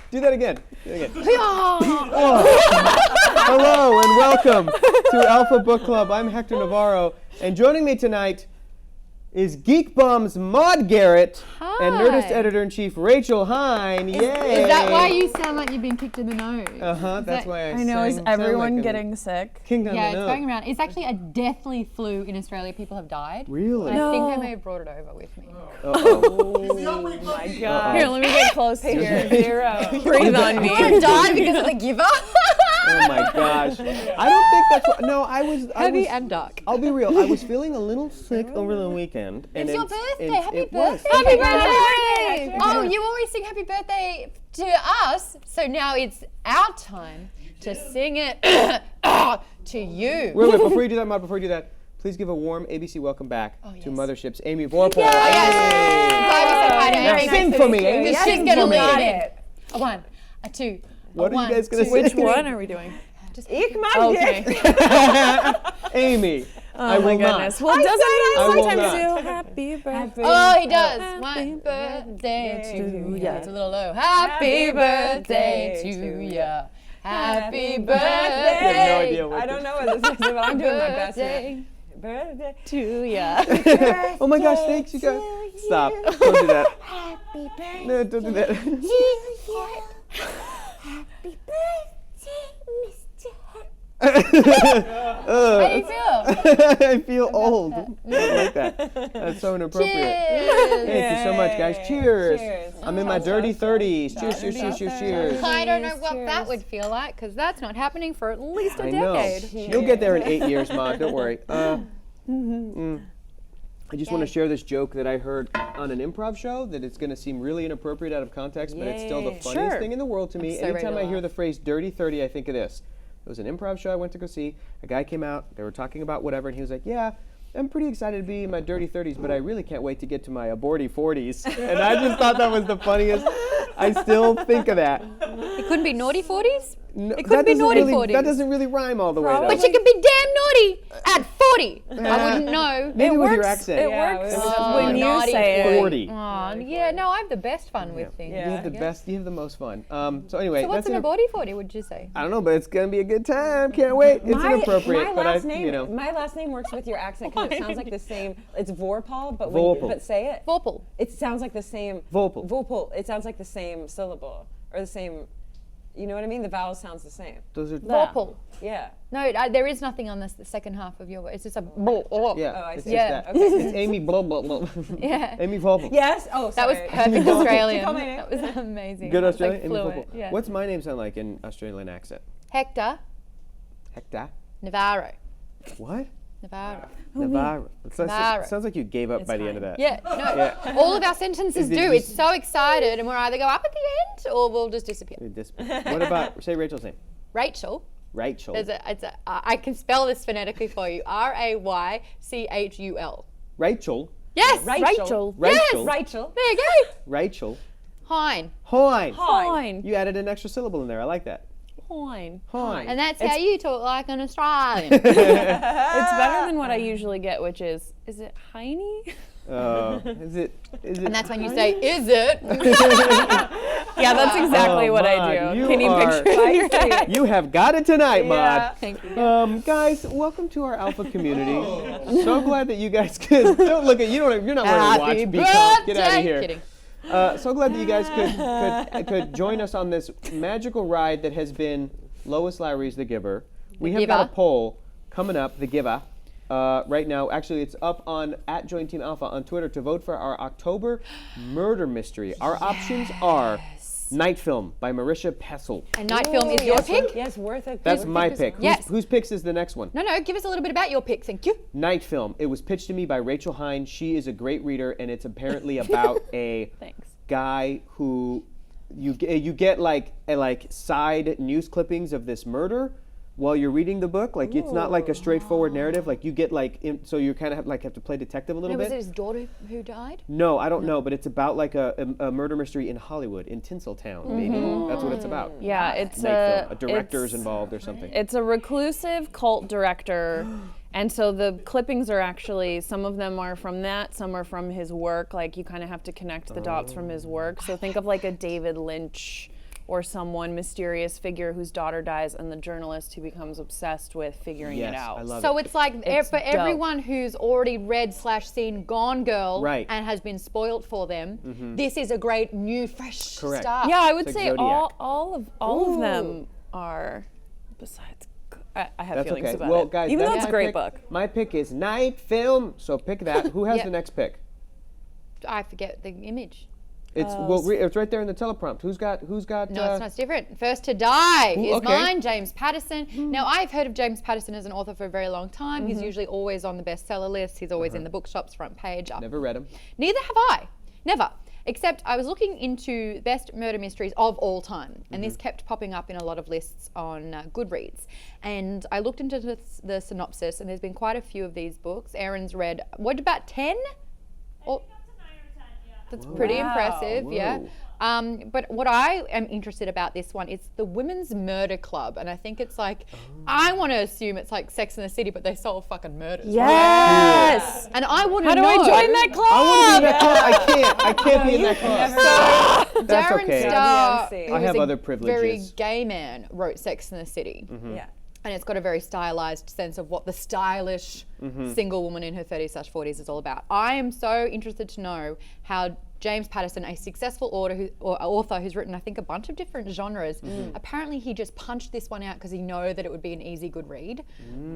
Do that again. Hello and welcome to Alpha Book Club. I'm Hector Navarro, and joining me tonight is Geekbomb's Maude Garrett and Nerdist editor-in-chief Rachel Heine. Yay! Is that why you sound like you've been kicked in the nose? That's why I know. Is everyone getting sick? Yeah, it's going around. It's actually a deathly flu in Australia. People have died. Really? I think I may have brought it over with me. Oh my God. Here, let me get close here. Breathe on me. You want to die because of the giver? Oh my gosh. I don't think that's what, no, I was Heavy and dark. I'll be real. I was feeling a little sick over the weekend. And It's your birthday. Happy birthday. Was. Happy birthday. Oh, you always sing happy birthday to us, so now it's our time to sing it to you. Wait, before you do that, Maude, before you do that, please give a warm ABC welcome back to Mothership's Amy Vorpal. Yes. Sing for me, Amy. She's going to lead it. A one, a two. What are you guys going to sing? Which one are we doing? Just Eek my dick. Amy. Oh my goodness. Well, doesn't he sometimes do happy birthday? Oh, he does. Happy birthday to ya. It's a little low. Happy birthday to ya. Happy birthday. I have no idea what I don't know what this is, but I'm doing my best. Birthday to ya. Oh my gosh, thanks you guys. Stop. Don't do that. Happy birthday. No, don't do that. to you. Happy birthday, Mr. How do you feel? I feel old. I don't like that. That's so inappropriate. Cheers. Thank you so much, guys. Cheers. Cheers. I'm in my dirty 30s. Cheers. I don't know what that would feel like, because that's not happening for at least a I know. decade. You'll get there in 8 years, Maude. Don't worry. I just want to share this joke that I heard on an improv show that it's going to seem really inappropriate out of context, but it's still the funniest thing in the world to me. so ready Anytime to I hear laugh. the phrase dirty 30, I think of this. It was an improv show I went to go see. A guy came out. They were talking about whatever, and he was like, yeah, I'm pretty excited to be in my dirty 30s, but I really can't wait to get to my aborty 40s. And I just thought that was the funniest. I still think of that. It couldn't be naughty 40s? No, It couldn't be naughty 40s. That doesn't really rhyme all the way, though. But you could be damn naughty at 40. I wouldn't know. Maybe It with your works. accent. It works Oh, when you naughty say it. 40. Oh, yeah, no, I have the best fun with things. You have the best. You have the most fun. So anyway, So what's that's an aborty 40, would you say? I don't know, but it's gonna be a good time. Can't wait. It's inappropriate, but My last name works with your accent because it sounds like the same. It's Vorpal, but Vorpal. but say it. Vorpal. It sounds like the same. Vorpal. Vorpal. It sounds like the same syllable or the same. You know what I mean? The vowel sounds the same. Those are Vorpal. Yeah. No, there is nothing on the second half of your word. It's just a yeah. Oh, I it's see. just Yeah. that. It's Amy blah blah blah. Yeah. Amy Vorpal. Yes. Oh, That was sorry. perfect Australian. Call my name. That was amazing. Good It's like Australian. Amy fluent, Vorpal. yeah. What's my name sound like in Australian accent? Hector Hector. Navarro. What? Navarro. Navarro. Navarro. Sounds like you gave up by the end of that. Yeah, no. All of our sentences Is it do. just- It's so excited, and we'll either go up at the end or we'll just disappear. What about say Rachel's name? Rachel. Rachel. I can spell this phonetically for you. Raychul. Rachel. Yes. Rachel. Rachel. Rachel. There you go. Rachel. Heine. Hoine. Fine. You added an extra syllable in there. I like that. Fine. Hoine. And that's how you talk like an Australian. It's better than what I usually get, which is it Heine? Is it? And that's when you say, is it? Yeah, that's exactly what I Maude, do. Can you picture it in your head? You have got it tonight, Maude. Thank you. Guys, welcome to our Alpha community. So glad that you guys could. Don't look at you. You're not wearing a watch. Happy Be calm. Get out birthday. of here. Kidding. So glad that you guys could join us on this magical ride that has been Lois Lowry's The Giver. We have got a Giver. poll coming up, The Giver, right now. Actually, it's up on @JoinTeamAlpha on Twitter to vote for our October murder mystery. Our options are Night Film by Marisha Pessel. And Night Film is your pick? Yes, worth it. That's my pick. Yes. Whose picks is the next one? No, give us a little bit about your pick. Thank you. Night Film. It was pitched to me by Rachel Heine. She is a great reader, and it's apparently about a Thanks. guy who you get like side news clippings of this murder while you're reading the book. Like it's not like a straightforward narrative. Like you get so you kind of have to play detective a little Was bit. it his daughter who died? No, I don't know, but it's about like a murder mystery in Hollywood, in Tinseltown, maybe. That's what it's about. Yeah, it's Night Film. A director's involved or something. It's a reclusive cult director And so the clippings are actually, some of them are from that, some are from his work. Like you kind of have to connect the dots from his work. So think of like a David Lynch or someone mysterious figure whose daughter dies and the journalist who becomes obsessed with figuring it out. I love So it. it's like It's for dope. everyone who's already read / seen Gone Girl Right. and has been spoiled for them, this is a great new fresh Correct. start. Yeah, I would It's say like all of them are, besides, I have That's feelings okay. about Well, it. guys, Even though that's it's a my great pick. book. My pick is Night Film, so pick that. Who has Yeah. the next pick? I forget the image. It's it's right there in the teleprompt. Who's got? No, it's not. It's different. First to Die is okay. mine, James Patterson. Now, I've heard of James Patterson as an author for a very long time. He's usually always on the bestseller list. He's always in the bookshops, front page. Up. Never read him. Neither have I. Never. Except I was looking into best murder mysteries of all time, and this kept popping up in a lot of lists on Goodreads. And I looked into the synopsis, and there's been quite a few of these books. Aaron's read, what, about 10? Or, that's pretty impressive, yeah. But what I am interested about this one is the Women's Murder Club, and I think it's like, I want to assume it's like Sex and the City, but they solve fucking murders. Yes! And I want to How do know. I join that club? I want to be in that club. I can't be in that club. That's Darren okay. Star, Yeah, who I is have a other very privileges. gay man, wrote Sex and the City. Yeah. And it's got a very stylized sense of what the stylish single woman in her 30s / 40s is all about. I am so interested to know how James Patterson, a successful author who's written, I think, a bunch of different genres, apparently he just punched this one out because he knew that it would be an easy, good read.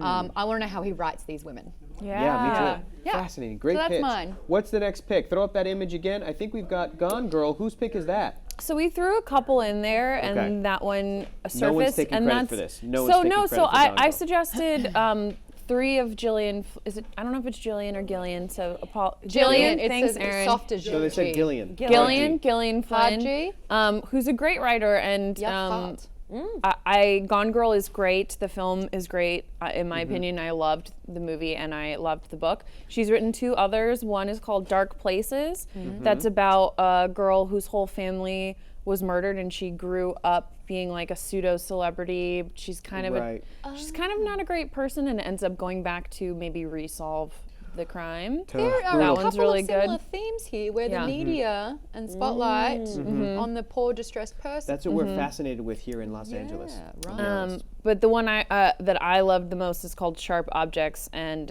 I want to know how he writes these women. Yeah, me too. Yeah. Fascinating. Great So that's pitch. mine. What's the next pick? Throw up that image again. I think we've got Gone Girl. Whose pick is that? So we threw a couple in there, and Okay. that one surfaced. No one's taking and credit that's for this. No one's so taking no. credit So for Gone I Girl. suggested 3 of Gillian. Is it? I don't know if it's Gillian or Gillian. So Gillian, Gillian. it's Thanks, as Aaron. soft as So they said Gillian. Gillian Flynn, Haji. who's a great writer, and Gone Girl is great. The film is great. In my opinion, I loved the movie and I loved the book. She's written 2 others. One is called Dark Places. That's about a girl whose whole family was murdered and she grew up being like a pseudo celebrity. She's kind of she's kind of not a great person and ends up going back to maybe resolve the crime. There are That a one's couple really of similar good. themes here where Yeah. the media and spotlight on the poor distressed person. That's what we're fascinated with here in Los Angeles. right. But the one that I loved the most is called Sharp Objects, and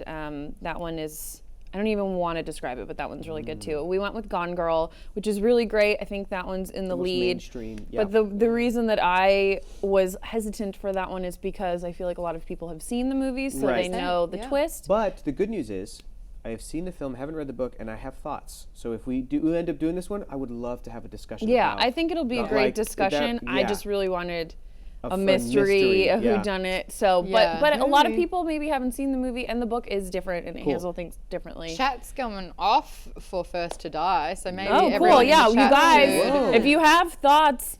that one is, I don't even want to describe it, but that one's really good too. We went with Gone Girl, which is really great. I think that one's in the Most lead. mainstream, yeah. But the reason that I was hesitant for that one is because I feel like a lot of people have seen the movie, so Right. they know the Yeah. twist. But the good news is, I have seen the film, haven't read the book, and I have thoughts. So if we do end up doing this one, I would love to have a discussion Yeah, about I think it'll be a Not great like that- discussion. I yeah. just really wanted a fun mystery, a yeah. whodunit. So, Yeah. but a lot of people maybe haven't seen the movie, and the book is different, and it Cool. handles things differently. Chat's going off for First to Die, so maybe Oh, everyone cool! in the Yeah, you chat guys, should- if you have thoughts,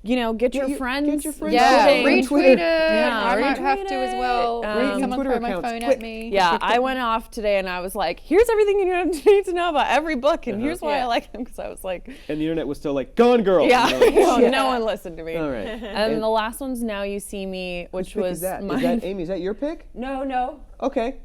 get your friends. get your friends Yeah, voting. retweet Twitter. it. Yeah, I might have retweet to as it. well. Someone Twitter throw my accounts, phone quick. at me. Yeah, I went off today and I was like, here's everything you need to know about every book, and here's why I like them, because I was like, And the internet was still like, Gone Girl. yeah, And you're like, no one listened to me. All right. And the last one's Now You See Me, which Whose pick was is that? mine. Is that Amy? Is that your pick? No. Okay.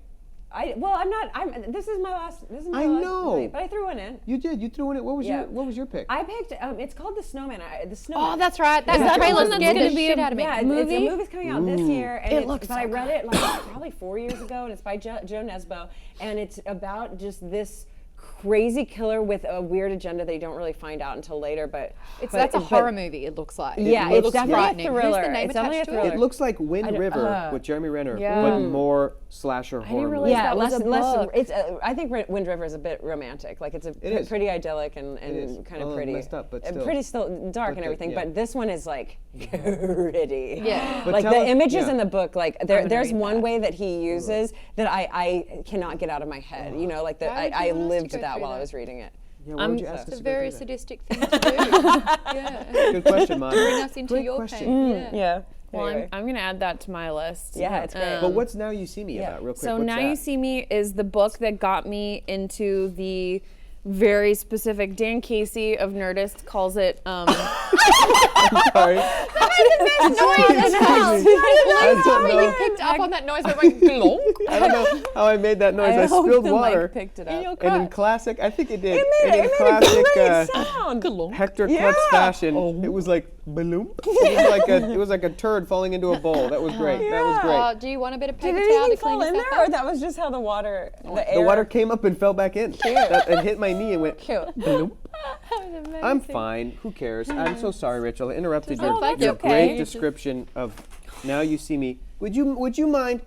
I'm not. This is my last. This is my I last know. night, but I threw one in. You did. You threw in it. What was Yeah. your pick? I picked. It's called The Snowman. The Snowman. Oh, that's right. That's that the the trailer one that's scared gonna the be shit a- out of me. Yeah, movie? it's a movie's coming out this year, and It looks but so I read it like probably 4 years ago, and it's by Joe Nesbo, and it's about just this crazy killer with a weird agenda that you don't really find out until later. But That's a horror movie, it looks like. Yeah, It it's looks definitely a frightening. Who's thriller. the name It's definitely a attached to it? thriller. It looks like Wind River with Jeremy Renner, Yeah. but more slasher horror. realize movie. Yeah, that was less. a book. It's. I think Wind River is a bit romantic. Like it's is. pretty idyllic and is. kind A of little pretty. messed up, but still. Pretty still dark and everything. yeah. But this one is like gritty. Yeah. But Like tell the us- images yeah. in the book, like gonna there's read one that. way that he uses that I cannot get out of my head. You know, like Why would you I want us to lived go that through while I that? was reading it. Yeah, why would you ask us It's a to go very through that? sadistic thing to do. Yeah. Good question, Maude. Bring us into Great your question. pain. Yeah. Well, Anyway. I'm going to add that to my list. Yeah, it's great. But what's Now You See Me about, real quick? So What's Now that? You See Me is the book that got me into the very specific. Dan Casey of Nerdist calls it. Sorry. I'm sorry you picked up on that noise. I went glonk. I don't know how I made that noise. I hope spilled the water. mic picked it up. And in classic, I think it did. It and in made a classic great sound. Hector Yeah. Klutz fashion, it was like balloon. It was like a turd falling into a bowl. That was great. That was great. Do you want a bit of Did paper towel anything to clean fall in yourself there, or up? that was just how the water, the air? The water came up and fell back in. And hit my knee and went bloop. I'm fine. Who cares? I'm so sorry, Rachel. I interrupted your that's your okay. great description of Now You See Me. Would you mind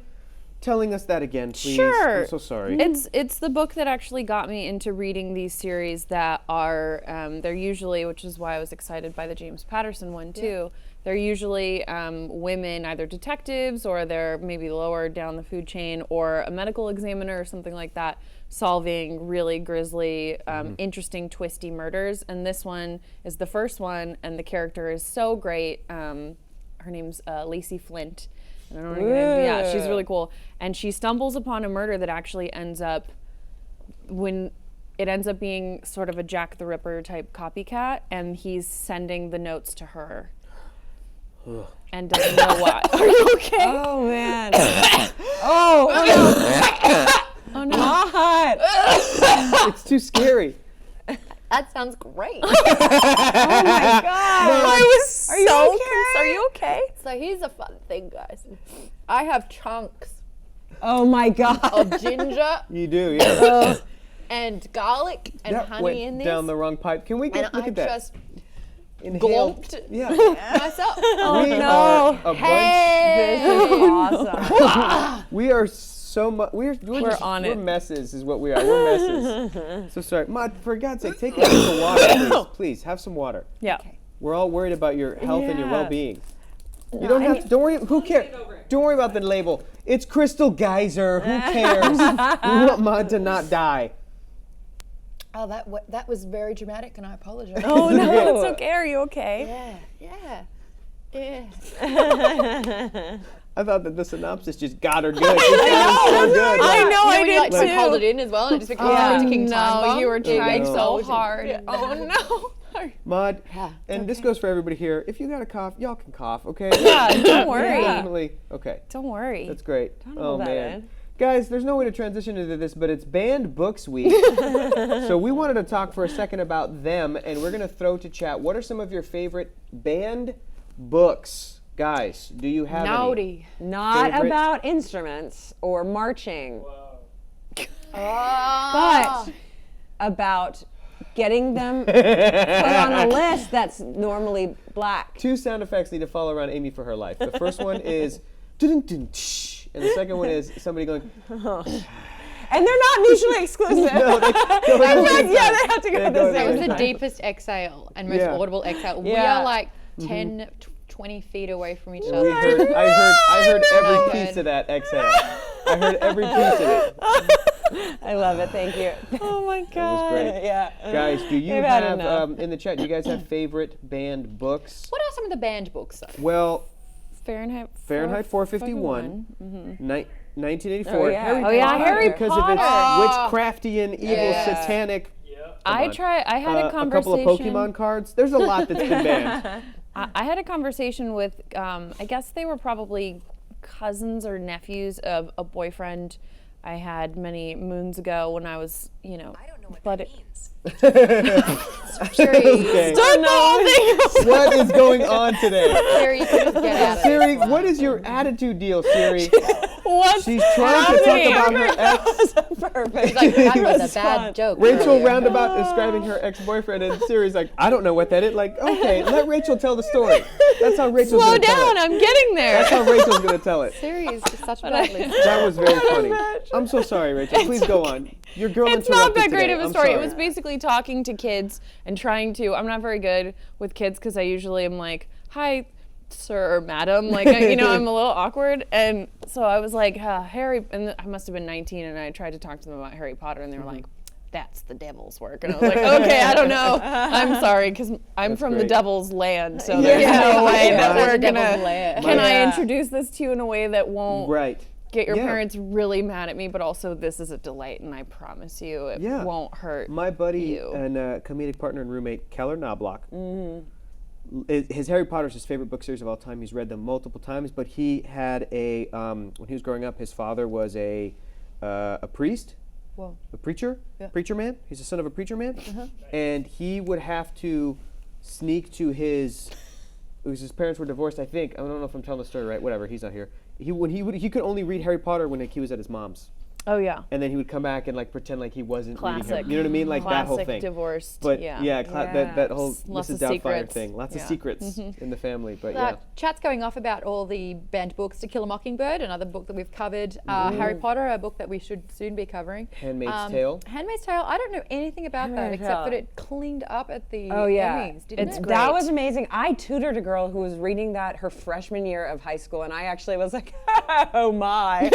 telling us that again, please? Sure. I'm so sorry. It's the book that actually got me into reading these series that are they're usually, which is why I was excited by the James Patterson one too. They're usually women, either detectives or they're maybe lower down the food chain, or a medical examiner or something like that, solving really grisly, interesting, twisty murders. And this one is the first one, and the character is so great. Her name's Lacey Flint. And I don't know yeah, she's really cool. And she stumbles upon a murder that actually ends up being sort of a Jack the Ripper type copycat, and he's sending the notes to her. And doesn't know why. Are you okay? Oh man. Oh Oh no. God. It's too scary. That sounds great. Oh my God. I was Are you so okay? Are you okay? So here's a fun thing, guys. I have chunks Oh my God. of ginger You do, yeah. and garlic and That honey went in this. down the wrong pipe. Can we and look I at that? just Inhale. glomped Yeah. myself. we no. are a bunch. Hey! Awesome. We are so much. We're on We're it. messes, is what we are. We're messes. So sorry, Maude. For God's sake, take a drink of water, please. Please have some water. Yeah. We're all worried about your health and your Yeah. well-being. You don't have to. Don't worry. Who cares? Don't worry about the label. It's Crystal Geyser. Who cares? We want Maude to not die. Oh, that was very dramatic, and I apologize. Oh no, it's okay. Are you okay? Yeah. I thought that the synopsis just got her good. It sounds so good. I know, I when you did like too. hold it in as well, and it just becomes a ticking time bomb. you were trying no. so hard. Oh no. Maude, and this goes for everybody here. If you got a cough, y'all can cough, okay? Yeah, don't worry. Definitely. Okay. Don't worry. That's great. Oh hold that man. in. Guys, there's no way to transition into this, but it's Banned Books Week. So we wanted to talk for a second about them, and we're going to throw to chat. What are some of your favorite banned books? Guys, do you have any? Naughty. Not Favorite? about instruments or marching, Ah. but about getting them put on a list that's normally black. Two sound effects need to follow around Amy for her life. The first one is dun-dun-dun, tsh, and the second one is somebody going, And they're not mutually exclusive. no, they Yeah, they have to go They at go the at That was same the time. deepest exhale and most Yeah. audible exhale. We Yeah. are like 10, 20 feet away from each We other. I heard every I piece heard. of that exhale. I heard every piece of it. I love it. Thank you. Oh my It was god. great. Yeah. Guys, do you We've had have, enough. in the chat, do you guys have favorite banned books? What are some of the banned books, though? Well, Fahrenheit 451, 1984. Oh, yeah. Harry Oh, yeah, Potter, Harry because Potter. of its witchcraftian, evil, Yes. satanic. I had a A conversation. couple of Pokemon cards. There's a lot that's been banned. I had a conversation with, I guess they were probably cousins or nephews of a boyfriend I had many moons ago when I was, I don't know what that means. Siri, Okay. Start the whole thing. What is going on today? Siri, you can just get out of Siri, this. what is your attitude deal, Siri? What's She's trying to talk happening? about her ex. Perfect. Like, that was a bad joke. Rachel earlier. roundabout describing her ex-boyfriend, and Siri's like, I don't know what that is. Like, okay, let Rachel tell the story. That's how Rachel's Slow gonna tell down, it. I'm getting there. That's how Rachel's gonna tell it. Siri is just such a bad listener. That was very funny. I'm so sorry, Rachel. Please go on. Your girl It's not interrupted that great today. of a I'm story. It sorry. was basically talking to kids and trying to. I'm not very good with kids because I usually am like, "Hi, sir or madam," like I'm a little awkward. And so I was like, "Harry," and I must have been 19, and I tried to talk to them about Harry Potter, and they were like, "That's the devil's work," and I was like, "Okay, I don't know. I'm sorry because I'm That's from the great. devil's land, so there's Yeah. no way Yeah. that we're Devil's gonna. lair. Can I Yeah. introduce this to you in a way that won't Right. get your Yeah. parents really mad at me, but also this is a delight, and I promise you it Yeah. won't hurt. My buddy you. and comedic partner and roommate, Keller Knobloch. His Harry Potter is his favorite book series of all time. He's read them multiple times, but he had when he was growing up, his father was a priest, Whoa. a preacher, preacher man. He's the son of a preacher man, and he would have to sneak to his parents were divorced, I think. I don't know if I'm telling the story right. Whatever, he's not here. He could only read Harry Potter when he was at his mom's. Oh yeah. And then he would come back and like pretend like he wasn't reading Classic. Harry. You know what I mean? Like that whole Classic thing. divorced. But yeah. that whole Lots Mrs. of Doubtfire secrets. thing. Lots of Yeah. secrets in the family. But Chat's going off about all the banned books. To Kill a Mockingbird, another book that we've covered. Harry Potter, a book that we should soon be covering. Handmaid's Tale. Handmaid's Tale. I don't know anything about that Handmaid's except Tale. that it cleaned up at the Oh yeah, Emmys, didn't it? That was amazing. I tutored a girl who was reading that her freshman year of high school, and I actually was like, oh my,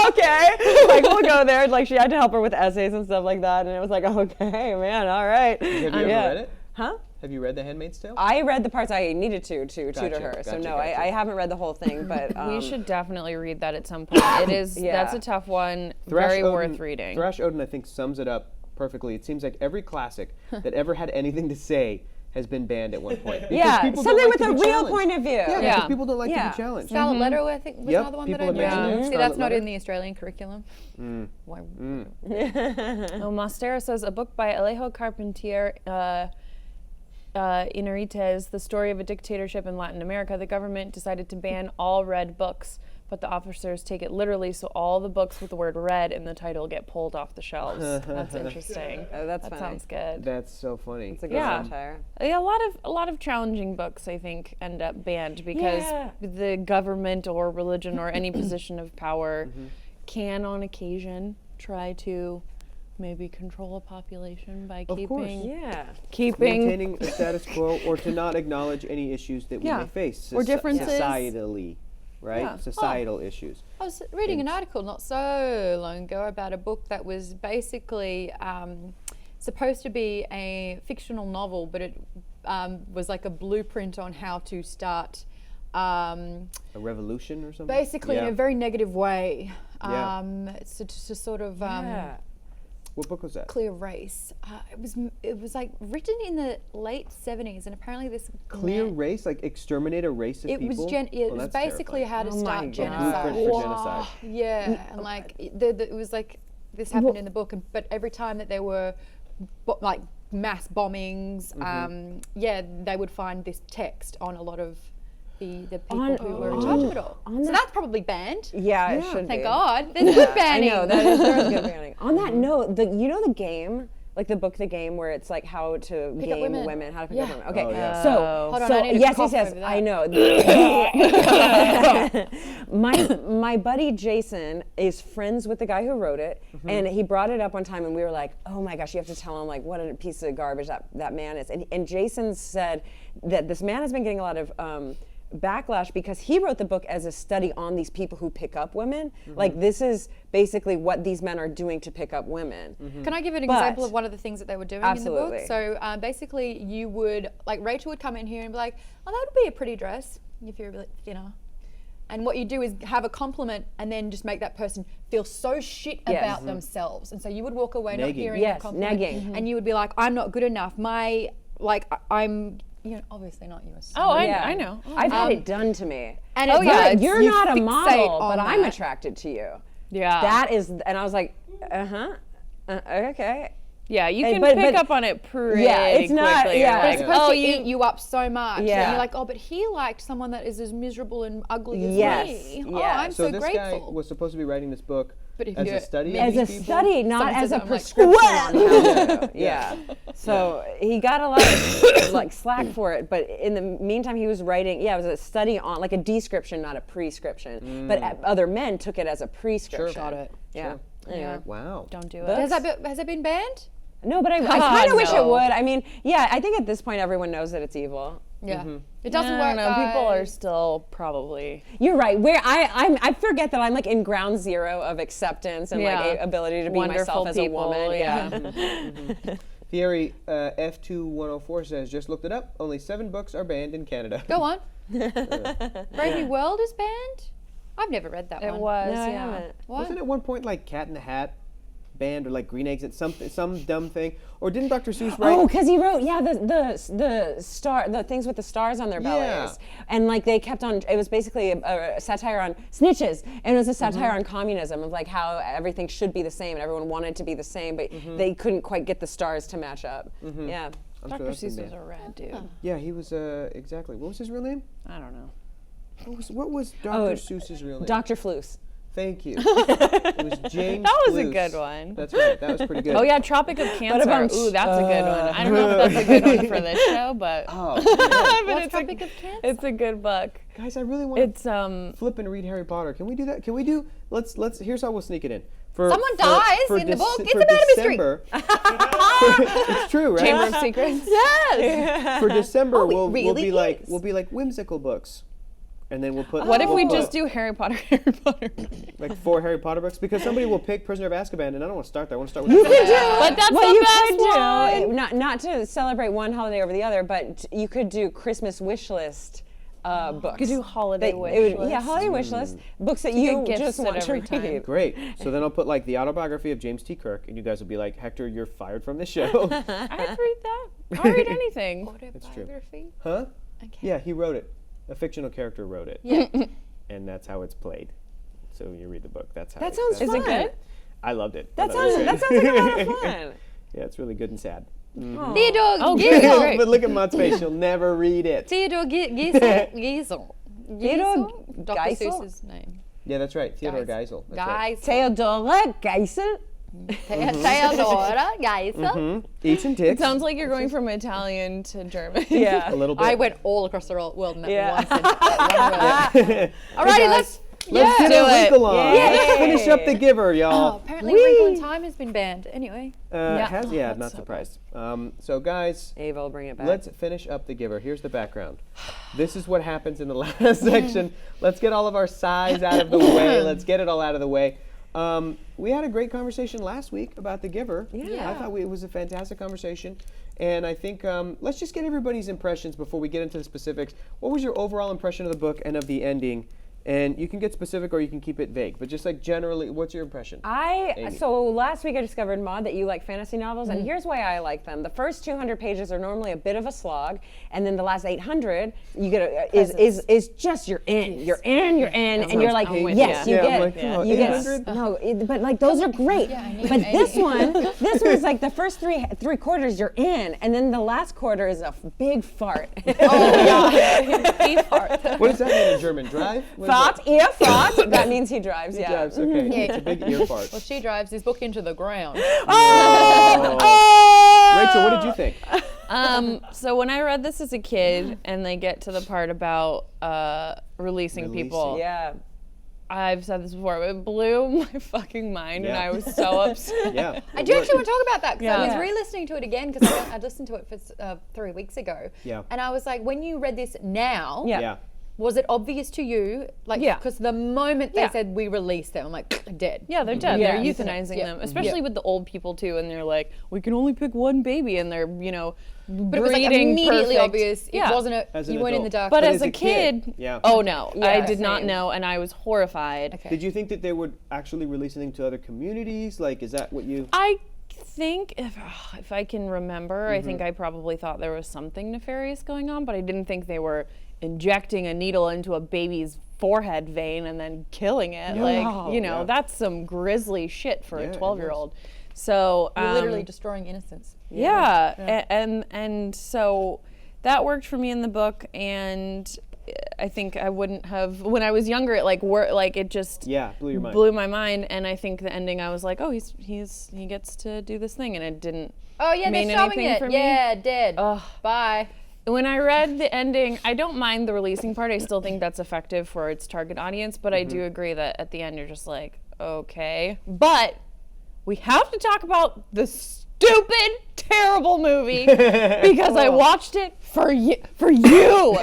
okay, like we'll go there. Like she had to help her with essays and stuff like that, and it was like, okay, man, all right. Have you ever read it? Huh? Have you read The Handmaid's Tale? I read the parts I needed to tutor her. So Gotcha, no, gotcha. I haven't read the whole thing, but We should definitely read that at some point. It is that's a tough one. Very worth reading. Thrash Odin, I think, sums it up perfectly. It seems like every classic that ever had anything to say has been banned at one point. Because yeah, people something don't with like a to be real challenged. point of view. Yeah, Yeah. because people don't like to Yeah. be challenged. Scarlet Letter, I think, was Yep, another one people that I have mentioned knew. it. See, Scarlet that's not Letter. in the Australian curriculum. Why? Oh, Mastera says a book by Alejo Carpentier Inarites, the story of a dictatorship in Latin America. The government decided to ban all red books, but the officers take it literally, so all the books with the word red in the title get pulled off the shelves. That's interesting. Oh, that's that funny. sounds good. That's so funny. It's a good Yeah. satire. Yeah, a lot of challenging books, I think, end up banned because Yeah. the government or religion or any position of power can, on occasion, try to maybe control a population by Of course. keeping Maintaining a status quo or to not acknowledge any issues that we Yeah. may face. Or differences. Societally, right? Yeah. Societal issues. I was reading an article not so long ago about a book that was basically supposed to be a fictional novel, but it was like a blueprint on how to start A revolution or something? basically in Yeah. a very negative way. Yeah. So to sort of What book was that? clear race. It was like written in the late 70s, and apparently this Clear man- race? Like exterminate a race of It people? was it Well, was that's basically terrifying. how to Oh my start God. genocide. Blueprint for genocide. Yeah, and like it was like this happened in the book, but every time that there were like mass bombings, they would find this text on a lot of the people who were in charge of it all. So that's probably banned. Yeah, it should Thank be. God. There's good I banning. know there is good banning. On that note, you know the game, like the book, The Game, where it's like how to Pick up game women. how to pick Yeah. up women. Okay, Oh, yeah. so Hold on, I need a yes, cough yes, over I that. know. my buddy Jason is friends with the guy who wrote it, and he brought it up one time, and we were like, oh my gosh, you have to tell him like what a piece of garbage that man is. And Jason said that this man has been getting a lot of backlash because he wrote the book as a study on these people who pick up women. Like this is basically what these men are doing to pick up women. Can I give an But- example of one of the things that they were doing in the Absolutely. book? So basically, you would, like Rachel would come in here and be like, oh, that would be a pretty dress if you're a dinner. And what you do is have a compliment and then just make that person feel so shit Yes. about themselves. And so you would walk away not Nagging. hearing Yes, a compliment. nagging. And you would be like, I'm not good enough. I'm, obviously not you. Oh, Yeah. I know. I've had it done to me. And Oh it's yeah, like, you're you not a fixate model, on but I'm that. attracted to you. Yeah. That is, and I was like, okay. Yeah, you Hey, can but- pick but- up on it pretty Yeah, it's not- quickly. yeah, You're They're like, supposed oh, to you eat you up so much. Yeah. And you're like, oh, but he liked someone that is as miserable and ugly as Yes, me. Oh, yes. I'm So so this grateful. guy was supposed to be writing this book But if as you're- a study As of a these people? study, not Someone as says a that, I'm like, prescription on how to. Yeah. So he got a lot of like slack for it, but in the meantime, he was writing. Yeah, it was a study on like a description, not a prescription. But other men took it as a prescription. Got it. Yeah. Sure. Anyway. Wow. don't do But- it. Has it been banned? No, but I kind of wish it no. would. I mean, yeah, I think at this point everyone knows that it's evil. Yeah. It doesn't I work. don't know. People are guys. still probably. You're right. Where I forget that I'm like in ground zero of acceptance and Yeah. like ability to be Wonderful myself as people, a woman. yeah. Thierry F2104 says, just looked it up. Only 7 books are banned in Canada. Go on. Brave New World is banned. I've never read that It one. was, No, I yeah. haven't. What? Wasn't at one point like Cat in the Hat band or like Green Eggs and some dumb thing? Or didn't Dr. Seuss write? Oh, because he wrote, the things with the stars on their bellies, and like they kept on. It was basically a satire on snitches, and it was a satire on communism of like how everything should be the same, and everyone wanted to be the same, but they couldn't quite get the stars to match up. Yeah. I'm Dr. sure that's been Seuss was banned. a rad dude. Yeah, he was exactly. What was his real name? I don't know. What was Dr. Seuss's real name? Dr. Floos. Thank you. It was James. That was a Floos. good one. That's right. That was pretty good. Oh yeah, Tropic of Cancer. Ba-da-bum. Ooh, that's a good one. I don't know if that's a good one for this show, but Oh, man. but it's Tropic of Cancer? It's a good book. Guys, I really want to It's flip and read Harry Potter. Can we do that? Can we do? Let's. Here's how we'll sneak it in. For, Someone dies in the book. It's a murder mystery. December, it's true, right? Chamber of Secrets. Yes. For December, Oh, it we'll really be like is. whimsical books, and then we'll put. What if we'll we put, just do Harry Potter, Harry Potter? like 4 Harry Potter books? Because somebody will pick Prisoner of Azkaban, and I don't want to start there. I want to start with. You could do. But that's what the you best could do. one. Not to celebrate one holiday over the other, but you could do Christmas wish list books. You could do holiday wish Yeah, list. holiday wish list. Books that get you gifts just at want to every time. read. Great. So then I'll put like the autobiography of James T. Kirk, and you guys will be like, Hector, you're fired from this show. I'd read that. I'll read anything. Autobiography. Huh? Okay. Yeah, he wrote it. A fictional character wrote it. Yeah. And that's how it's played. So you read the book. That's how. That sounds Is fun. it good? I loved it. That I thought it sounds was like great. a lot of fun. Yeah, it's really good and sad. Theodore Oh, Giesel. great. But look at Maud's face. She'll never read it. Theodore Giesel. Theodore Dr. Geisel? Seuss's name. Yeah, that's right. Theodore Geisel. Geisel. That's right. Geisel. Theodora Geisel. Theodora Geisel. Each and ticks. It sounds like you're going from Italian to German. Yeah. a little bit. I went all across the world in that Yeah. one sentence. Alrighty, let's Let's yeah. get a Do it. wrinkle on. Yay. Let's finish up the Giver, Oh, y'all. apparently Wrinkle in Time has been banned. Anyway. Has yeah, That's not so surprised. So guys, Ava will bring it back. let's finish up the Giver. Here's the background. This is what happens in the last section. Let's get all of our sighs out of the way. Let's get it all out of the way. We had a great conversation last week about the Giver. Yeah. I thought it was a fantastic conversation. And I think let's just get everybody's impressions before we get into the specifics. What was your overall impression of the book and of the ending? And you can get specific or you can keep it vague, but just like generally, what's your impression? Amy. So last week I discovered, Maude, that you like fantasy novels, and here's why I like them. The first 200 pages are normally a bit of a slog, and then the last 800 you get is just you're in, and you're like, I'm with yes, ya. you Yeah, I'm get, like, oh, you get, 800? no, but like those are great. Yeah, I need But Amy. this one's like the first three quarters you're in, and then the last quarter is a big fart. What does that mean in German? Drive? What is Fart, that? ear fart. That means he drives. He Yeah. drives, okay. It's a big ear fart. Well, she drives his book into the ground. Rachel, what did you think? So when I read this as a kid and they get to the part about releasing people, Yeah. I've said this before, but it blew my fucking mind and Yeah. I was so upset. Yeah. I do actually want to talk about that because I was Yeah. re-listening to it again because I'd listened to it for 3 weeks ago. Yeah. And I was like, when you read this now, Yeah. Yeah. was it obvious to you? Like, Yeah. because the moment they Yeah. said we released them, I'm like, dead. Yeah, they're dead. Yeah. They're euthanizing Yeah. them, especially with the old people too. And they're like, we can only pick one baby, and they're But it was like breeding immediately perfect. obvious. Yeah. It wasn't As you an weren't in the adult. dark. But But as a kid, yeah. oh no, I Yeah, did not same. know, and I was horrified. Okay. Did you think that they would actually release anything to other communities? Like, is that what you? I think if I can remember, I think I probably thought there was something nefarious going on, but I didn't think they were injecting a needle into a baby's forehead vein and then killing it. Yeah. Like, Wow. yeah. That's some grisly shit for a 12-year-old. So You're literally destroying innocence. yeah. And so that worked for me in the book, and I think I wouldn't have when I was younger. It it just Yeah, blew your mind. blew my mind, and I think the ending I was like, oh, he gets to do this thing, and it didn't. Oh yeah, mean they're showing anything it. for me. Yeah, dead. Ugh. Bye. When I read the ending, I don't mind the releasing part. I still think that's effective for its target audience, but I do agree that at the end you're just like, okay. But we have to talk about the stupid, terrible movie because I watched it for you guys.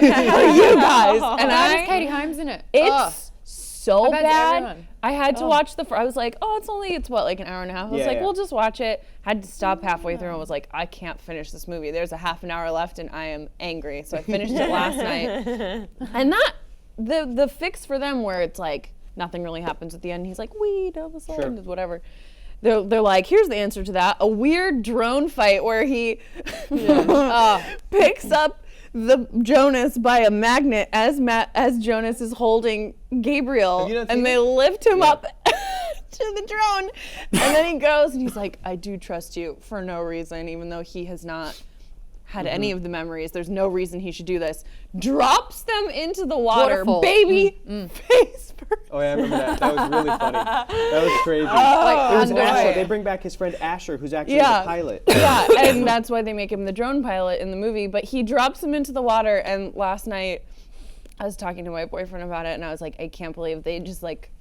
And Why is Katie Holmes in it? it's so bad to bad. everyone? I had to watch I was like, oh, it's what, like an hour and a half? I was Yeah, like, yeah. we'll just watch it. Had to stop halfway through and was like, I can't finish this movie. There's a half an hour left and I am angry. So I finished it last night. And that, the fix for them where it's like, nothing really happens at the end. He's like, weed, all of a sudden, Sure. whatever. They're like, here's the answer to that. A weird drone fight where he picks up the Jonas by a magnet as Jonas is holding Gabriel, Have you not seen and they it? lift him Yeah. up to the drone. And then he goes and he's like, I do trust you for no reason, even though he has not had any of the memories. There's no reason he should do this. Drops them into the water. Waterfall. Baby face first. Oh yeah, I remember that. That was really funny. That was crazy. Like, It was under- Asher. They bring back his friend Asher, who's actually Yeah. the pilot. Yeah, and that's why they make him the drone pilot in the movie. But he drops him into the water, and last night I was talking to my boyfriend about it, and I was like, I can't believe they just like,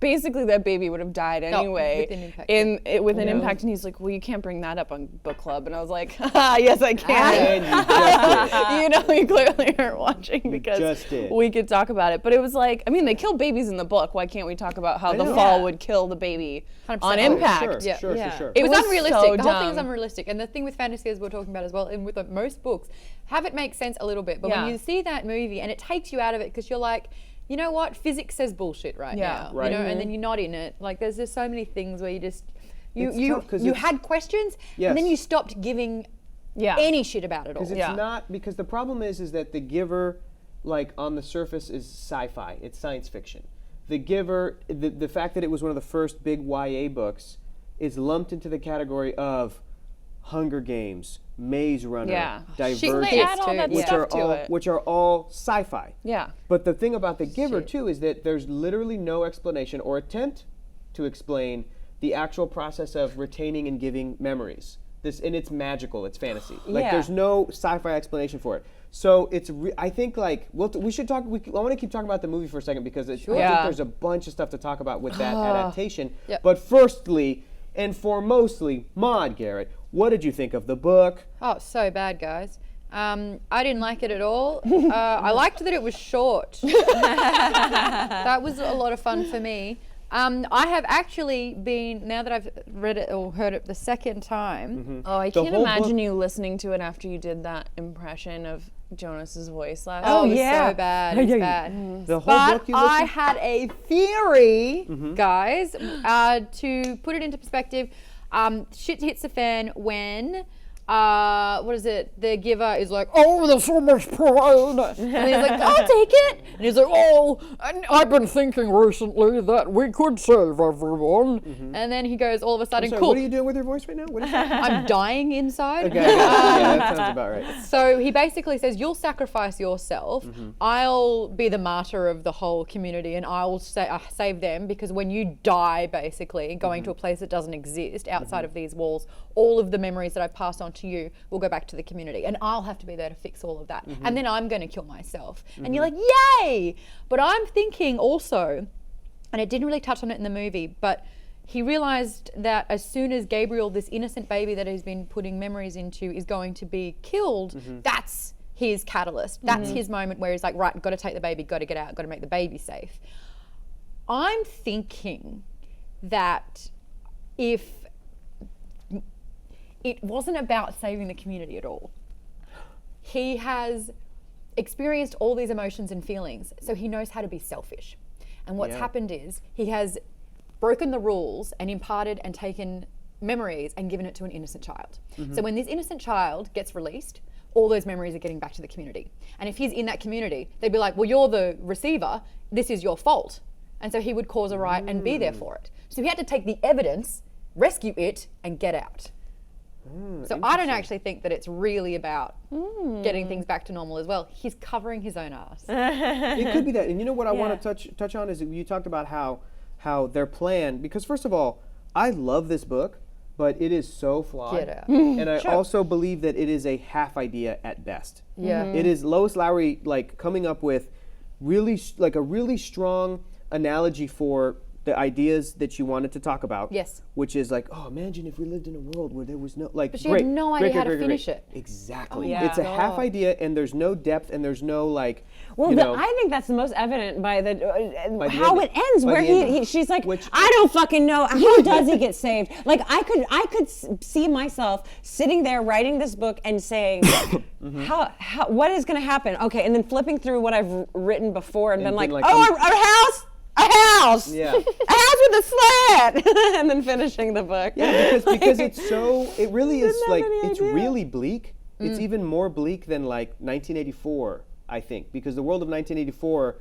basically that baby would have died anyway. with an impact. With an impact, and he's like, well, you can't bring that up on book club. And I was like, yes, I can. And you just did. You know, you clearly aren't watching because just did. we could talk about it. But it was like, I mean, they kill babies in the book. Why can't we talk about how the know. fall Yeah. would kill the baby 100%. on Oh, impact? Sure, Yeah. sure, Yeah. sure. It It was was unrealistic. so The whole thing is dumb. unrealistic. And the thing with fantasy, as we're talking about as well, and with most books, have it make sense a little bit. But Yeah. when you see that movie and it takes you out of it because you're like, you know what, physics says bullshit right Yeah. now. Right. You know, and then you're not in it. Like there's just so many things where you just It's you tough 'cause you it's- had questions Yes. and then you stopped giving Yeah. any shit about it all. Because it's Yeah. not, because the problem is that The Giver, like on the surface, is sci-fi. It's science fiction. The Giver, the fact that it was one of the first big YA books, is lumped into the category of Hunger Games, Maze Runner, Yeah. Divergent, They add all that which stuff are to all it. which are all sci-fi. Yeah. But the thing about The Giver Shit. too is that there's literally no explanation or attempt to explain the actual process of retaining and giving memories. And it's magical. It's fantasy. Like Yeah. there's no sci-fi explanation for it. So it's I think like we should talk. I want to keep talking about the movie for a second because I think Yeah. there's a bunch of stuff to talk about with that adaptation. Yep. But firstly and foremostly, Maude, Garrett, what did you think of the book? Oh, so bad, guys. I didn't like it at all. I liked that it was short. That was a lot of fun for me. I have actually been, now that I've read it or heard it the second time, Oh, I The can't whole imagine book- you listening to it after you did that impression of Jonas's voice last oh, it was yeah. so bad. It's bad. The whole But book you I listened? had a theory, guys, to put it into perspective. Shit hits the fan when, what is it? The giver is like, oh, there's so much pride. And he's like, I'll take it. And he's like, oh, and I've been thinking recently that we could save everyone. And then he goes, all of a sudden, Sorry, cool. what are you doing with your voice right now? What is that? I'm dying inside. Okay, yeah, that sounds about right. So he basically says, you'll sacrifice yourself. I'll be the martyr of the whole community and I'll save them because when you die, basically, going to a place that doesn't exist outside of these walls, all of the memories that I've passed on to you will go back to the community and I'll have to be there to fix all of that. And then I'm going to kill myself. And you're like, yay! But I'm thinking also, and it didn't really touch on it in the movie, but he realized that as soon as Gabriel, this innocent baby that he's been putting memories into, is going to be killed, that's his catalyst. That's his moment where he's like, right, got to take the baby, got to get out, got to make the baby safe. I'm thinking that if it wasn't about saving the community at all, he has experienced all these emotions and feelings, so he knows how to be selfish. And what's Yeah. happened is he has broken the rules and imparted and taken memories and given it to an innocent child. So when this innocent child gets released, all those memories are getting back to the community. And if he's in that community, they'd be like, well, you're the receiver, this is your fault. And so he would cause a riot and be there for it. So he had to take the evidence, rescue it, and get out. So I don't actually think that it's really about getting things back to normal as well. He's covering his own ass. It could be that. And you know what I want to touch on is you talked about how their plan, because first of all, I love this book, but it is so flawed. Get out. And I also believe that it is a half idea at best. Yeah. It is Lois Lowry like coming up with really like a really strong analogy for the ideas that you wanted to talk about. Yes. Which is like, oh, imagine if we lived in a world where there was no like. But she had no idea how to finish it. Exactly. Oh, It's a yeah. half idea, and there's no depth, and there's no like. Well, you know, I think that's the most evident by the By the how end. it ends, By where the end. she's like, Which- I don't fucking know. How does he get saved? Like I could see myself sitting there writing this book and saying, how what is going to happen? Okay, and then flipping through what I've written before and been like, been like, oh, our house. a house. Yeah. A house with a sled, and then finishing the book. Yeah, because it's so, it really is Didn't have like, any it's idea. really bleak. It's even more bleak than like 1984, I think, because the world of 1984,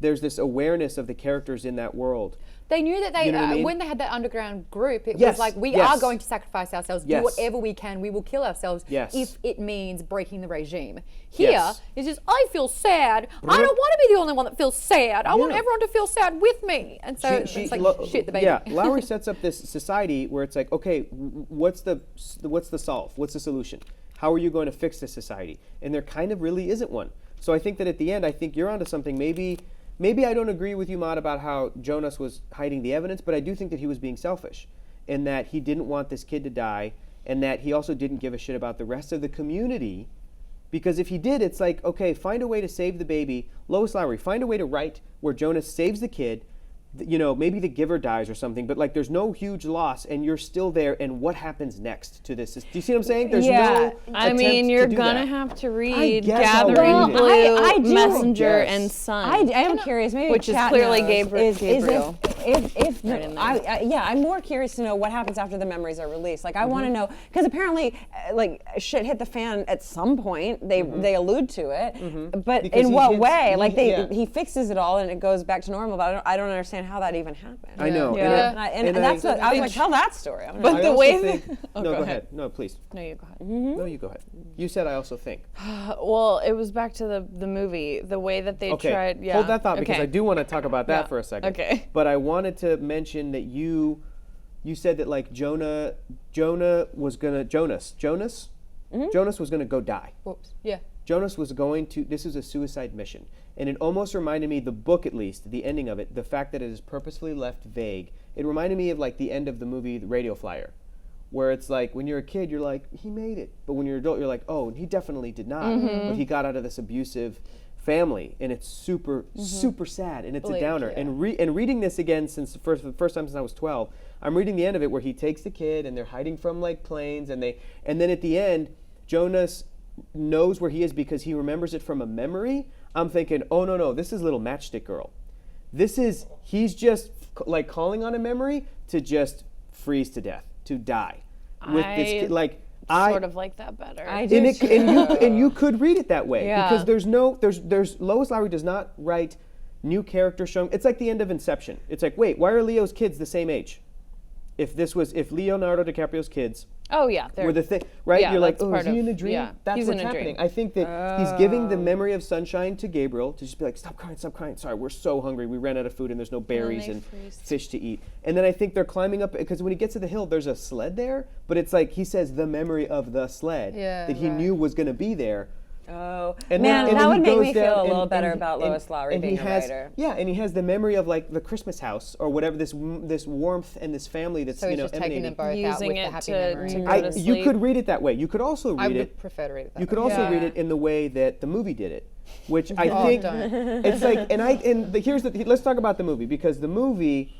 there's this awareness of the characters in that world. They knew that they, You know what I mean? when they had that underground group, it Yes, was like, we yes. are going to sacrifice ourselves, Yes. do whatever we can, we will kill ourselves Yes. if it means breaking the regime. Here, Yes. it's just, I feel sad. I don't want to be the only one that feels sad. I want Yeah. everyone to feel sad with me. And so it's like, shit the baby. Yeah, Lowry sets up this society where it's like, okay, what's the solve? What's the solution? How are you going to fix this society? And there kind of really isn't one. So I think that at the end, I think you're onto something. Maybe I don't agree with you, Maude, about how Jonas was hiding the evidence, but I do think that he was being selfish in that he didn't want this kid to die and that he also didn't give a shit about the rest of the community. Because if he did, it's like, okay, find a way to save the baby. Lois Lowry, find a way to write where Jonas saves the kid. You know, maybe the giver dies or something, but like there's no huge loss and you're still there. And what happens next to this? Do you see what I'm saying? There's no I attempt mean, to you're do gonna that. have to read guess I'll Gathering read it. Blue, I do. Messenger, Yes. and Sun. I am curious, maybe Which is Chat clearly knows, Gabriel. If Right in there. I'm more curious to know what happens after the memories are released. Like I want to know because apparently, like shit hit the fan at some point. They allude to it, but Because in he what hits- way? Like yeah. he fixes it all and it goes back to normal. But I don't understand how that even happened. I know. Yeah. And that's what I was like, tell that story. I wanna know. But I the also way think, that- no, go go ahead. No, please. No, you go ahead. No, you go ahead. You said I also think. Well, it was back to the movie, the way that they Okay, tried. Yeah. hold that thought because Okay. I do want to talk about that Yeah. for a second. Okay. But I wanted to mention that you said that like Jonas was gonna go die. Whoops. Yeah. Jonas was going to, this was a suicide mission. And it almost reminded me, the book at least, the ending of it, the fact that it is purposefully left vague. It reminded me of like the end of the movie The Radio Flyer, where it's like when you're a kid, you're like, he made it. But when you're an adult, you're like, oh, he definitely did not. But he got out of this abusive family. And it's super, super sad. And it's a Bleak, downer. yeah. And reading this again for the first time since I was 12, I'm reading the end of it where he takes the kid and they're hiding from like planes. And then at the end, Jonas knows where he is because he remembers it from a memory. I'm thinking, oh no, this is little matchstick girl. He's just like calling on a memory to just freeze to death, to die. With this kid, like sort of like that better. I do. and you could read it that way Yeah. because there's Lois Lowry does not write new characters showing. It's like the end of Inception. It's like, wait, why are Leo's kids the same age? If Leonardo DiCaprio's kids Oh yeah, were the thing, right? yeah, You're like, that's oh, is part he of- in a dream? yeah, That's he's what's in a happening. dream. I think that he's giving the memory of sunshine to Gabriel to just be like, stop crying. Sorry, we're so hungry. We ran out of food and there's no berries they and freeze. fish to eat. And then I think they're climbing up because when he gets to the hill, there's a sled there, but it's like he says the memory of the sled Yeah, that he right. knew was going to be there. Oh, And man, then that he would make goes me feel down a little and- better and- about and- Lois Lowry and he being a has, writer. Yeah, and he has the memory of like the Christmas house or whatever, this warmth and this family that's So he's just taking emanating. them both out Using with the it happy to memory. go I, to you sleep. could read it that way. You could also I read would it. prefer to read it that You could way. also Yeah. read it in the way that the movie did it, which I Oh, think don't. it's like. Let's talk about the movie because the movie,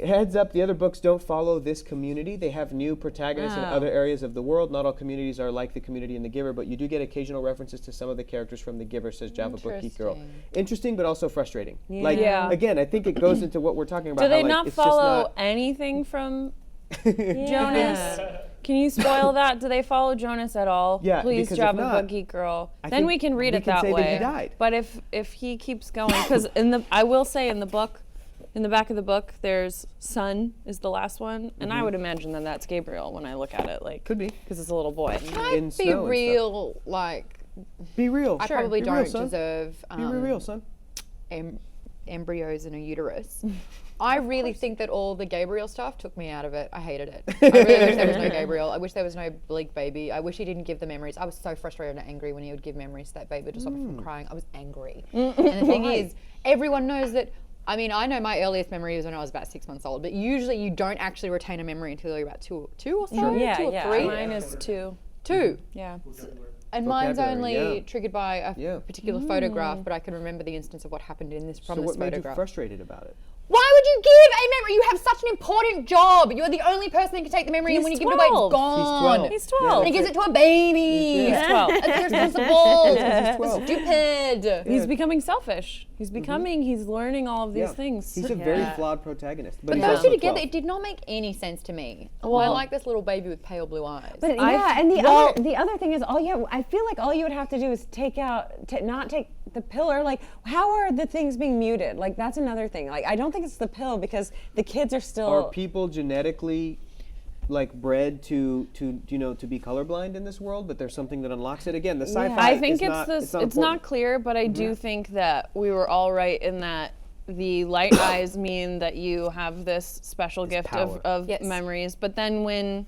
heads up, the other books don't follow this community. They have new protagonists in Oh. other areas of the world. Not all communities are like the community in The Giver, but you do get occasional references to some of the characters from The Giver, says Java Book Geek Girl. Interesting. Interesting, but also frustrating. Like Yeah. again, I think it goes into what we're talking about. Do they how, like, not it's just follow not- anything from Jonas? Can you spoil that? Do they follow Jonas at all? Yeah, Please, because if Java not, Geek Girl. I Then think we can read we it can that say way. that he died. But if he keeps going, because I will say in the book, in the back of the book, there's Sun is the last one, and I would imagine that that's Gabriel when I look at it, like Could be. because it's a little boy. in I'd be snow and stuff. real, like, Be real. I probably Be real, don't son. deserve Be real, son. embryos in a uterus. I really think that all the Gabriel stuff took me out of it. I hated it. I really wish there was no Gabriel. I wish there was no bleak baby. I wish he didn't give the memories. I was so frustrated and angry when he would give memories to that baby to stop it from crying. I was angry. And the thing is, everyone knows that. I mean, I know my earliest memory was when I was about 6 months old, but usually you don't actually retain a memory until you're about two or so, Yeah, 2 or yeah. 3. Mine is 2. 2. Yeah. And mine's Vocabulary, only yeah. triggered by a Yeah. particular photograph, but I can remember the instance of what happened in this So from what this made you photograph. frustrated about it? Why would you give a memory? You have such an important job. You're the only person that can take the memory, and when you give it away, it's 12. gone. He's 12. And he gives it to a baby. He's 12. That's irresponsible. He's 12. Stupid. He's becoming selfish. He's becoming, he's learning all of these Yeah. things. He's a very flawed protagonist. But he's those also two together, 12. it did not make any sense to me. I Well- like this little baby with pale blue eyes. But and the other thing is, I feel like all you would have to do is not take the pill, or like, how are the things being muted? Like, that's another thing. Like, I don't think it's the pill, because the kids are still. Are people genetically like bred to be colorblind in this world, but there's something that unlocks it? Again, the sci-fi I think is not, it's not not important. clear, but I do think that we were all right in that the light eyes mean that you have this special gift power. of Yes. memories. But then when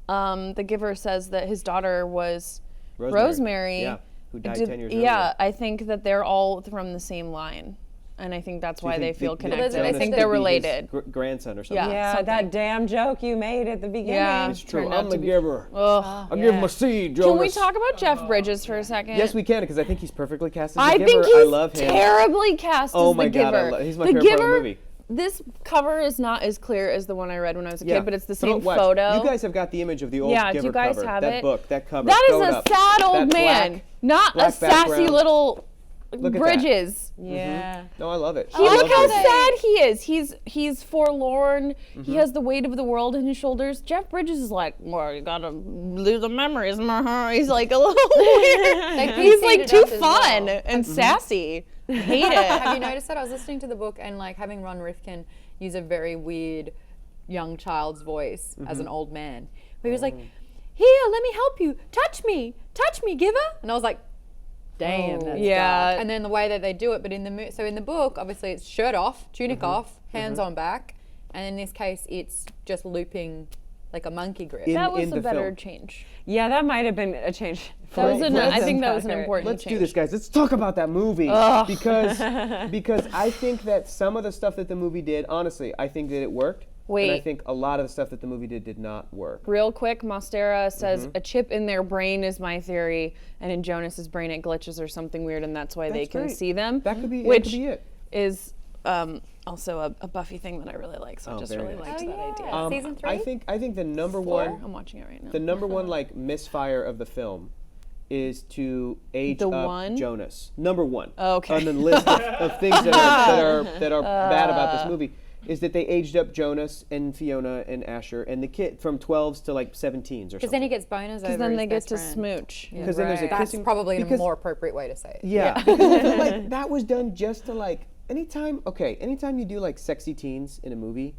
the giver says that his daughter was Rosemary, Yeah, who died 10 years yeah, earlier. I think that they're all from the same line. And I think that's Do you why they think feel that connected. Jonas I think could they're be his related. grandson or something. Yeah. Yeah, something. that damn joke you made at the beginning. Yeah. It's true. Turned out I'm to the be- giver. Ugh. I give him a seed, Jonas. Can we talk about Jeff Bridges for a second? Yes, we can, because I think he's perfectly cast as the I giver. think he's I love him. terribly cast Oh as my the God, giver. he's my the favorite giver, part of the movie. This cover is not as clear as the one I read when I was a kid, but it's the Throw- same watch. photo. You guys have got the image of the old Yeah, do giver you guys cover. have that it? book, that cover. That is Throw it a up. sad old That man, black- not a black sassy background. little Look at that. Bridges. Yeah. No, I love it. He, I look love how this. sad he is. He's forlorn. He has the weight of the world on his shoulders. Jeff Bridges is like, well, you gotta lose the memories. He's like a little weird. He's like preceded too us as fun well. and sassy. Hate it. Have you noticed that? I was listening to the book and like having Ron Rifkin use a very weird young child's voice as an old man. But he was like, here, let me help you. Touch me, giver. And I was like, damn, that's Yeah. dark. And then the way that they do it, but in the so in the book, obviously it's shirt off, tunic off, hands on back, and in this case, it's just looping like a monkey grip. That was in a the better film. change. Yeah, that might have been a change. That was for I them think that was an better. important Let's change. do this, guys. Let's talk about that movie because I think that some of the stuff that the movie did, honestly, I think that it worked. And I Wait. think a lot of the stuff that the movie did not work. Real quick, Mostera says a chip in their brain is my theory, and in Jonas's brain it glitches or something weird, and that's why they That's can great. see them. That could be, which that could be it. is also a Buffy thing that I really like. So I just very really nice. liked that idea. Season 3? I think the number one I'm watching it right now. the number one like misfire of the film is to age The up one? Jonas. Number one. Okay. On the list of things that are bad about this movie is that they aged up Jonas and Fiona and Asher and the kid from 12s to like 17s or Because something. then he gets boners over Because then his they get best to friend. smooch. Because then there's a That's kissing. probably a because- more appropriate way to say it. Yeah, because I feel like that was done just to like anytime you do like sexy teens in a movie,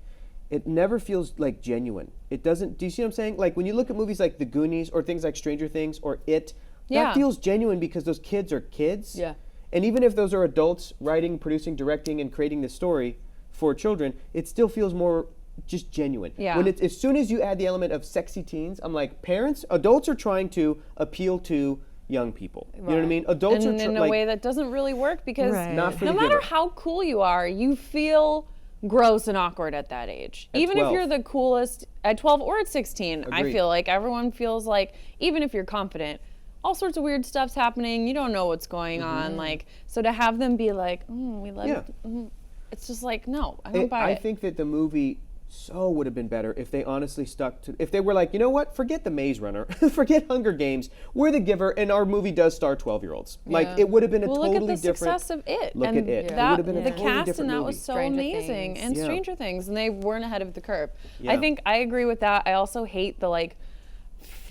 it never feels like genuine. It doesn't. Do you see what I'm saying? Like when you look at movies like The Goonies or things like Stranger Things or It, Yeah. that feels genuine because those kids are kids. Yeah. And even if those are adults writing, producing, directing, and creating the story for children, it still feels more just genuine. Yeah. When it's as soon as you add the element of sexy teens, I'm like, adults are trying to appeal to young people. You know what I mean? Adults And are in a way that doesn't really work because Right. Not for no the matter giver. how cool you are, you feel gross and awkward at that age. Even 12. if you're the coolest at 12 or at 16, I Agreed. feel like everyone feels like, even if you're confident, all sorts of weird stuff's happening. You don't know what's going on. Like, so to have them be like, we love Yeah. you. It's just like, no, I don't buy I it. think that the movie would have been better if they honestly stuck to, if they were like, you know what, forget the Maze Runner, forget Hunger Games, we're the giver, and our movie does star 12-year-olds. Like, it would have been a Well, totally look at the different. success of it. Look and at it. It That, would have been a the totally cast different and that movie. was so Stranger amazing. Things. And Yeah. Stranger Things, and they weren't ahead of the curve. Yeah. I think I agree with that. I also hate the like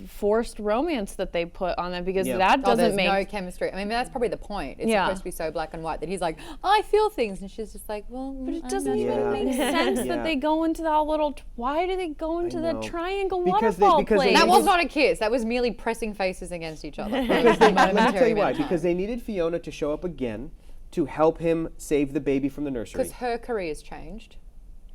forced romance that they put on them because Yeah. that Oh, there's doesn't make no chemistry. I mean, that's probably the point. It's Yeah. supposed to be so black and white that he's like, I feel things, and she's just like, well, But it I'm doesn't not even Yeah. make sense Yeah. that they go into that little. Why do they go into the know. triangle Because they- waterfall because they- place? That was not a kiss. That was merely pressing faces against each other. Let me tell you why. Because they needed Fiona to show up again to help him save the baby from the nursery. Because her career's changed.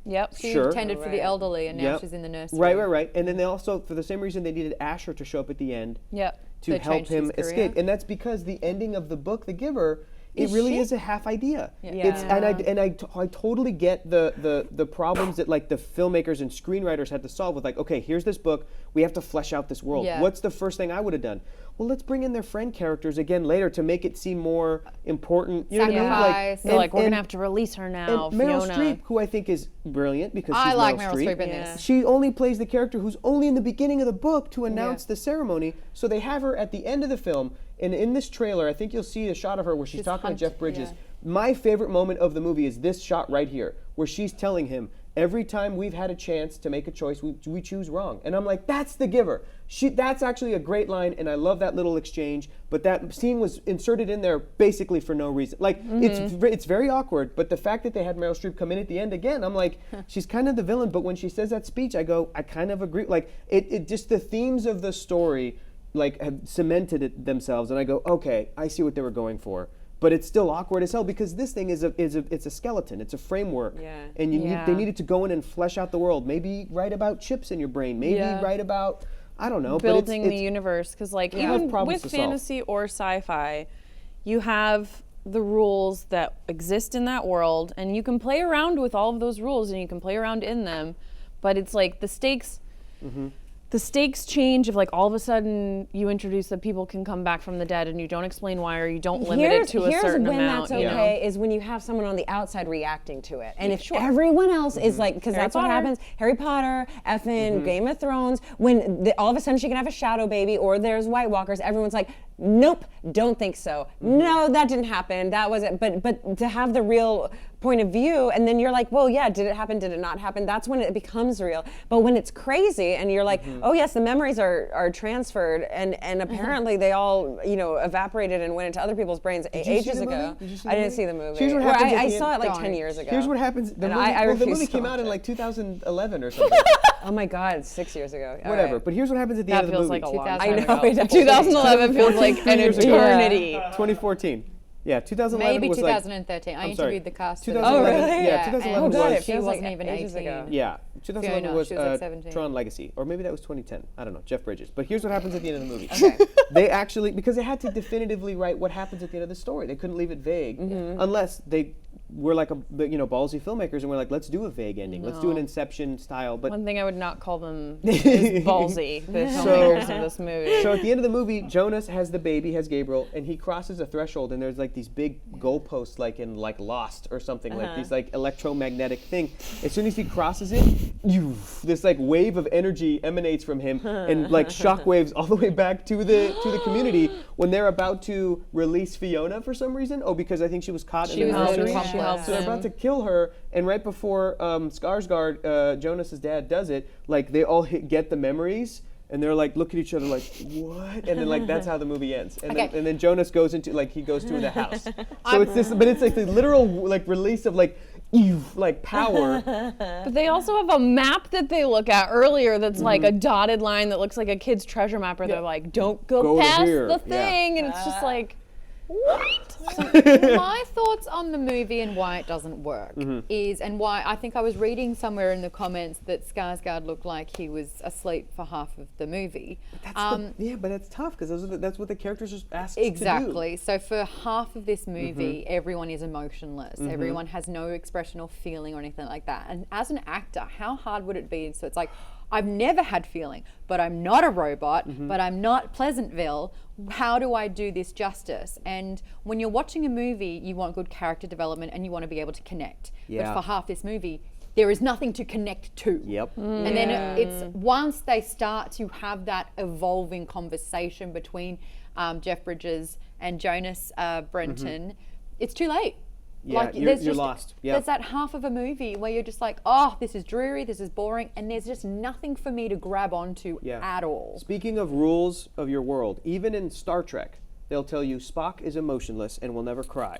Yep. She Sure. tended for the elderly, and now Yep. she's in the nursery. Right. And then they also, for the same reason, they needed Asher to show up at the end Yep. to They help changed him his career. escape. And that's because the ending of the book, The Giver, it really is a half idea. It's and I totally get the problems that like the filmmakers and screenwriters had to solve with like, okay, here's this book, we have to flesh out this world. Yeah. What's the first thing I would have done? Well, let's bring in their friend characters again later to make it seem more important. You know what I mean? Sacrifice. They're like, we're gonna have to release her now. And Meryl Fiona. Streep, who I think is brilliant because I she's like Meryl Meryl Streep. Streep in this. She only plays the character who's only in the beginning of the book to announce the ceremony. So they have her at the end of the film. And in this trailer, I think you'll see a shot of her where she's talking to Jeff Bridges. My favorite moment of the movie is this shot right here, where she's telling him, every time we've had a chance to make a choice, we choose wrong. And I'm like, that's the giver. That's actually a great line, and I love that little exchange. But that scene was inserted in there basically for no reason. Like, it's very awkward, but the fact that they had Meryl Streep come in at the end again, I'm like, she's kind of the villain. But when she says that speech, I go, I kind of agree. Like, it just the themes of the story like have cemented themselves, and I go, okay, I see what they were going for. But it's still awkward as hell because this thing it's a skeleton, it's a framework, and they needed to go in and flesh out the world. Maybe write about chips in your brain. Maybe write about, I don't know, building but the universe, because like You have even problems with to solve. fantasy or sci-fi, you have the rules that exist in that world, and you can play around with all of those rules, and you can play around in them. But it's like the stakes. The stakes change if like all of a sudden you introduce that people can come back from the dead and you don't explain why or you don't limit it to a certain Here's when amount. that's you know? okay is when you have someone on the outside reacting to it. And if everyone else is like, because that's what Potter. happens, Harry Potter, effing Game of Thrones, when all of a sudden she can have a shadow baby or there's White Walkers, everyone's like, nope, don't think so. No, that didn't happen. That wasn't, but to have the real point of view, and then you're like, well, yeah, did it happen? Did it not happen? That's when it becomes real. But when it's crazy and you're like, oh yes, the memories are transferred, and apparently they all evaporated and went into other people's brains you see ages the movie? ago. Did you see I the didn't movie? see the movie. Here's what Or happens at I the saw end. it like 10 years ago. Here's what happens. The And movie, I the refuse movie to came watch out in it. like 2011 or something. Oh my God, 6 years ago. All Whatever. right. But here's what happens at the That end of the feels movie. like a long I time know, ago. it does. 2011 feels like an 3 years ago. eternity. 2014. Yeah, 2011 Maybe was 2013. I I'm sorry. interviewed the cast. for 2011. the movie. Yeah, 2011 Oh God, was. it She feels wasn't like even ages 18. ago. Yeah, 2011 Fiona, was she was like 17. Tron Legacy, or maybe that was 2010. I don't know. Jeff Bridges. But here's what happens at the end of the movie. They actually, because they had to definitively write what happens at the end of the story. They couldn't leave it vague, unless they were like ballsy filmmakers and we're like, let's do a vague ending. Let's do an Inception style. But One thing I would not call them is ballsy, the filmmakers of this movie. so at the end of the movie, Jonas has the baby, has Gabriel, and he crosses a threshold, and there's like these big goalposts, like in like Lost or something, like these like electromagnetic thing. As soon as he crosses it, this like wave of energy emanates from him, and like shockwaves all the way back to the community when they're about to release Fiona for some reason. Oh, because I think she was caught in the nursery. She helps So they're about to kill her, and right before Skarsgård, Jonas's dad, does it, like they all get the memories, and they're like look at each other like what, and then like that's how the movie ends, and then Jonas goes into he goes to the house. So it's this, but it's like the literal like release of like power. But they also have a map that they look at earlier that's like a dotted line that looks like a kid's treasure map where they're like, don't go Go past here. the thing, and it's just like, what? My thoughts on the movie and why it doesn't work is, and why I think I was reading somewhere in the comments that Skarsgård looked like he was asleep for half of the movie. But that's tough because that's what the characters are asked Exactly. So for half of this movie, everyone is emotionless. Everyone has no expression or feeling or anything like that. And as an actor, how hard would it be? So it's like, I've never had feeling, but I'm not a robot, but I'm not Pleasantville. How do I do this justice? And when you're watching a movie, you want good character development and you want to be able to connect. Yeah. But for half this movie, there is nothing to connect to. Yep. And then it's once they start to have that evolving conversation between Jeff Bridges and Jonas Brenton, it's too late. Yeah, you're lost. Yeah. There's that half of a movie where you're just like, oh, this is dreary, this is boring, and there's just nothing for me to grab onto at all. Speaking of rules of your world, even in Star Trek, they'll tell you Spock is emotionless and will never cry.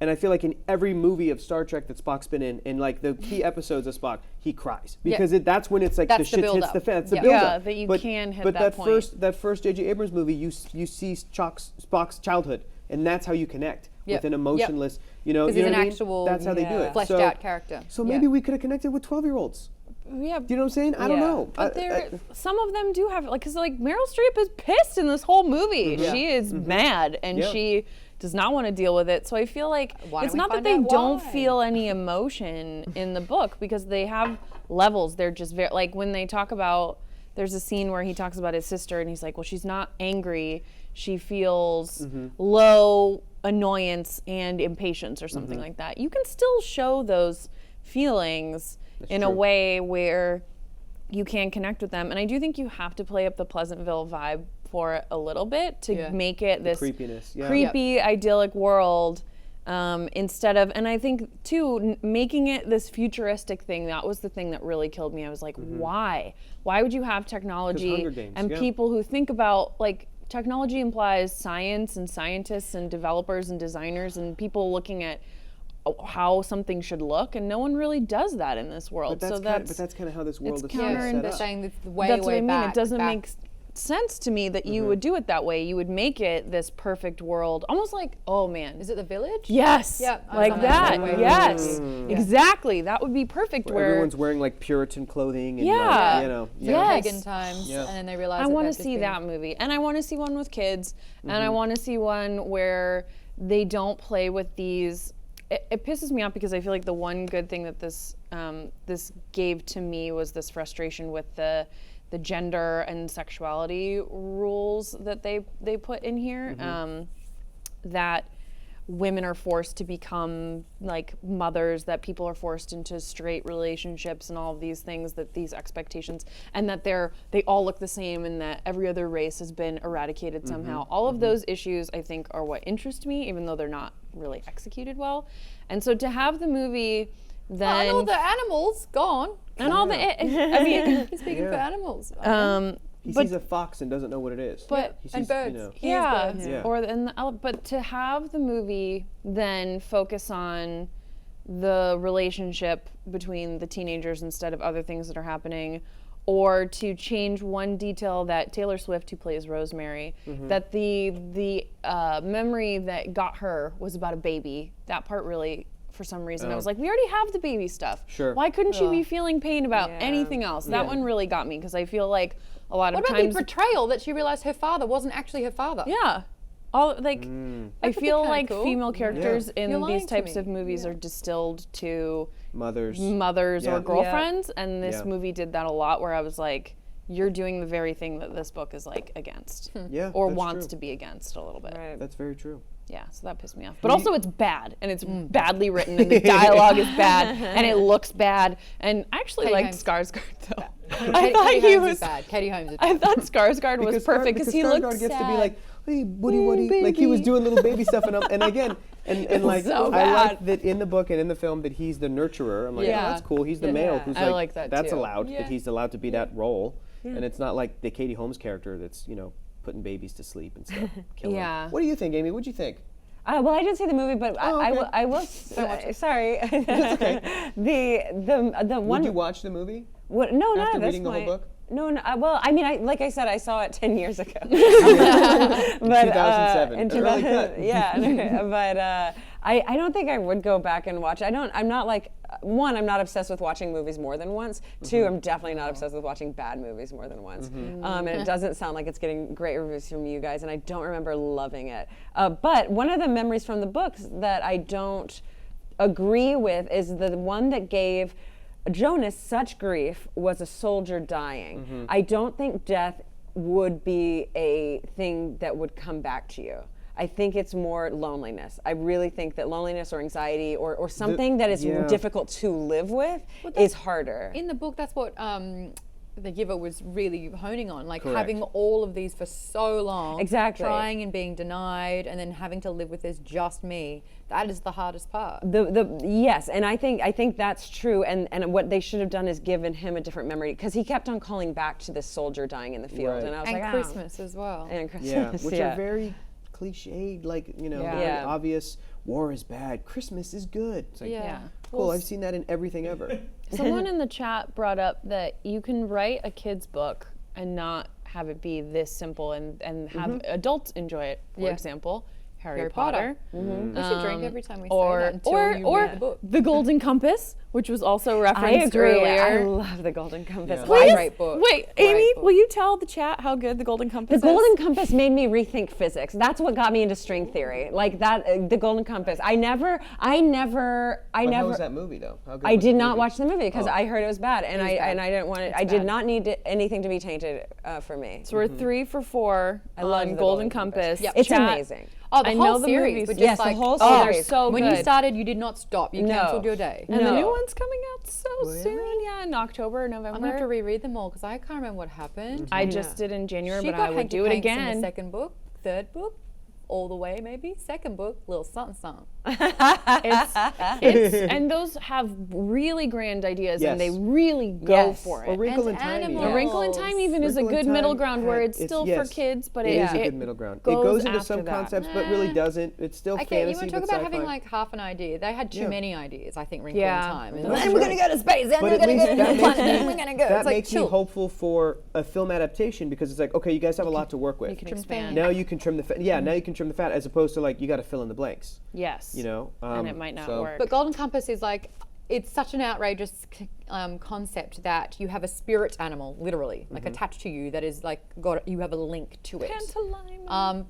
And I feel like in every movie of Star Trek that Spock's been in like the key episodes of Spock, he cries because that's when it's like That's the the shit hits build-up. the fan. It's the Yeah. build-up. Yeah, that you can hit but that point. that first J.J. Abrams movie, you see Spock's childhood, and that's how you connect with an emotionless. Because he's an actual That's how they do it. fleshed So- out character. So maybe we could have connected with 12-year-olds. Yeah. Do you know what I'm saying? I don't know. But some of them do have, like, because like Meryl Streep is pissed in this whole movie. She is mad, and she does not want to deal with it. So I feel like Why it's don't we not that find they out don't why? feel any emotion in the book, because they have levels. They're just very, like when they talk about, there's a scene where he talks about his sister and he's like, well, she's not angry. She feels low annoyance and impatience or something like that. You can still show those feelings in a true. way where you can connect with them. And I do think you have to play up the Pleasantville vibe for it a little bit to make it this creepiness, yeah. creepy, idyllic world, instead of, and I think too, making it this futuristic thing, that was the thing that really killed me. I was like, why? Why would you have technology Hunger Games, and yeah. people who think about, like, technology implies science and scientists and developers and designers and people looking at how something should look, and no one really does that in this world. But that's So kind of how this world is counter- set They're up. saying this way, that's what way I mean. back. It doesn't back. make sense to me that you would do it that way. You would make it this perfect world, almost like, oh man, Is it the village? yes, Yeah, I was like on that. same wave. Yes, exactly. That would be perfect. Where Where everyone's wearing like Puritan clothing and Yeah. like, you know. Yes. Pagan times, Yeah. and then they realize I that want to they've just see been- that movie, and I want to see one with kids, and I want to see one where they don't play with these. It pisses me off because I feel like the one good thing that this this gave to me was this frustration with the gender and sexuality rules that they put in here, that women are forced to become like mothers, that people are forced into straight relationships and all of these things, that these expectations, and that they all look the same, and that every other race has been eradicated somehow. All of those issues, I think, are what interest me, even though they're not really executed well. And so to have the movie then and all the animals gone. and all the I mean He's speaking for animals. He But- sees a fox and doesn't know what it is. But- he sees, and birds. You know, He is yeah, birds. Yeah. or but to have the movie then focus on the relationship between the teenagers instead of other things that are happening, or to change one detail that Taylor Swift, who plays Rosemary, that the memory that got her was about a baby. That part really, for some reason, I was like, we already have the baby stuff. Sure. Why couldn't she be feeling pain about Yeah. anything else? That one really got me, because I feel like a lot What of about times, the betrayal that she realized her father wasn't actually her father? yeah. All like, I would be feel kinda like cool. female characters You're in lying these to types me. of movies are distilled to mothers. mothers Yeah. or girlfriends, and this Yeah. movie did that a lot, where I was like, you're doing the very thing that this book is like against, Yeah, or that's wants true. to be against a little bit. Right. That's very true. Yeah, so that pissed me off. But also it's bad, and it's badly written, and the dialogue is bad, and it looks bad. And I actually Katie liked Holmes. Skarsgård though. Katie, I thought Katie he Holmes was. is bad. Katie Holmes is I bad. thought Skarsgård was perfect because he Skarsgård looked gets sad. to be like, hey, Woody, like he was doing little baby stuff, and again, and like so I bad. like that in the book and in the film that he's the nurturer. I'm like, Yeah. oh, that's cool. He's the male who's I like, like that that's too. allowed. Yeah. That he's allowed to be that role, and it's not like the Katie Holmes character that's putting babies to sleep and stuff. Killing them. Yeah. What do you think, Amy? What'd you think? Well, I didn't see the movie, but Oh, okay. I will. Sorry. The one. Would you watch the movie What, no, not after at this reading the point. whole book? No, well, I mean, like I said, I saw it 10 years ago. But, 2007, in an early cut. Yeah, but I don't think I would go back and watch. I'm not like, one, I'm not obsessed with watching movies more than once. Two, I'm definitely not obsessed with watching bad movies more than once. And it doesn't sound like it's getting great reviews from you guys, and I don't remember loving it. But one of the memories from the books that I don't agree with is the one that gave Jonas such grief was a soldier dying. I don't think death would be a thing that would come back to you. I think it's more loneliness. I really think that loneliness or anxiety or something that is yeah. difficult to live with is harder. In the book, that's what the giver was really honing on, like Correct. having all of these for so long, Exactly. trying and being denied, and then having to live with this just me. That is the hardest part. Yes, and I think that's true. And what they should have done is given him a different memory, because he kept on calling back to this soldier dying in the field, Right. and I was And like, Christmas as well. and Christmas, Yeah, which yeah. are very cliched, like Yeah. very Yeah. obvious. War is bad. Christmas is good. It's like, Yeah. cool. I've seen that in everything ever. Someone in the chat brought up that you can write a kid's book and not have it be this simple and have adults enjoy it, for Yeah. example. Harry Potter. We should drink every time we Or say that until or you or read the book. The Golden Compass, which was also I referenced agree. I earlier. love the Golden Compass. Yeah. Why is- Great book. Wait, Great Amy, book. will you tell the chat how good the Golden Compass The is? Golden Compass made me rethink physics. That's what got me into string theory. Like that, the Golden Compass. I never. But how was that movie though? How good I was did the not movie? watch the movie because I heard it was bad, and I didn't want it. I did bad. not need anything to be tainted for me. So we're 3 for 4 I love on the Golden Compass. Yep. It's Chat. amazing. Oh, the I whole know the series movies. was Yes, just the like, whole Oh, series. they're so when you good. started, you did not stop. You No. cancelled your day. And the No. new one's coming out so soon. Yeah, in October, November. I'm gonna have to reread them all because I can't remember what happened. I just did in January, She but got I would hanky do it panks in again. the second book, third book, all the way maybe. Second book, little something something. It's and those have really grand ideas, Yes. and they really go Yes. for A it. Wrinkle And in Time. animals. A Wrinkle in Time even is a Wrinkle in good Time middle ground where had- it's still for kids, but it is a it good middle ground. It goes goes into after some that. concepts, but really doesn't. It's still Okay, fantasy. you want to talk but about having sci-fi. like half an idea. They had too Yeah. many ideas, I think, Wrinkle Yeah. in Time. And That's then we're right. going to go to space, and But we're at going to least go to that the makes planet, me- and we're going to go. that It's like, makes me chill. hopeful for a film adaptation because it's like, okay, you guys have a lot to work with. You can Trim expand. Now you can trim the fat. Yeah, now you can trim the fat as opposed to like you got to fill in the blanks. Yes. You know, and it might not so- work. But Golden Compass is like, it's such an outrageous concept that you have a spirit animal, literally, like attached to you that is like you have a link to it.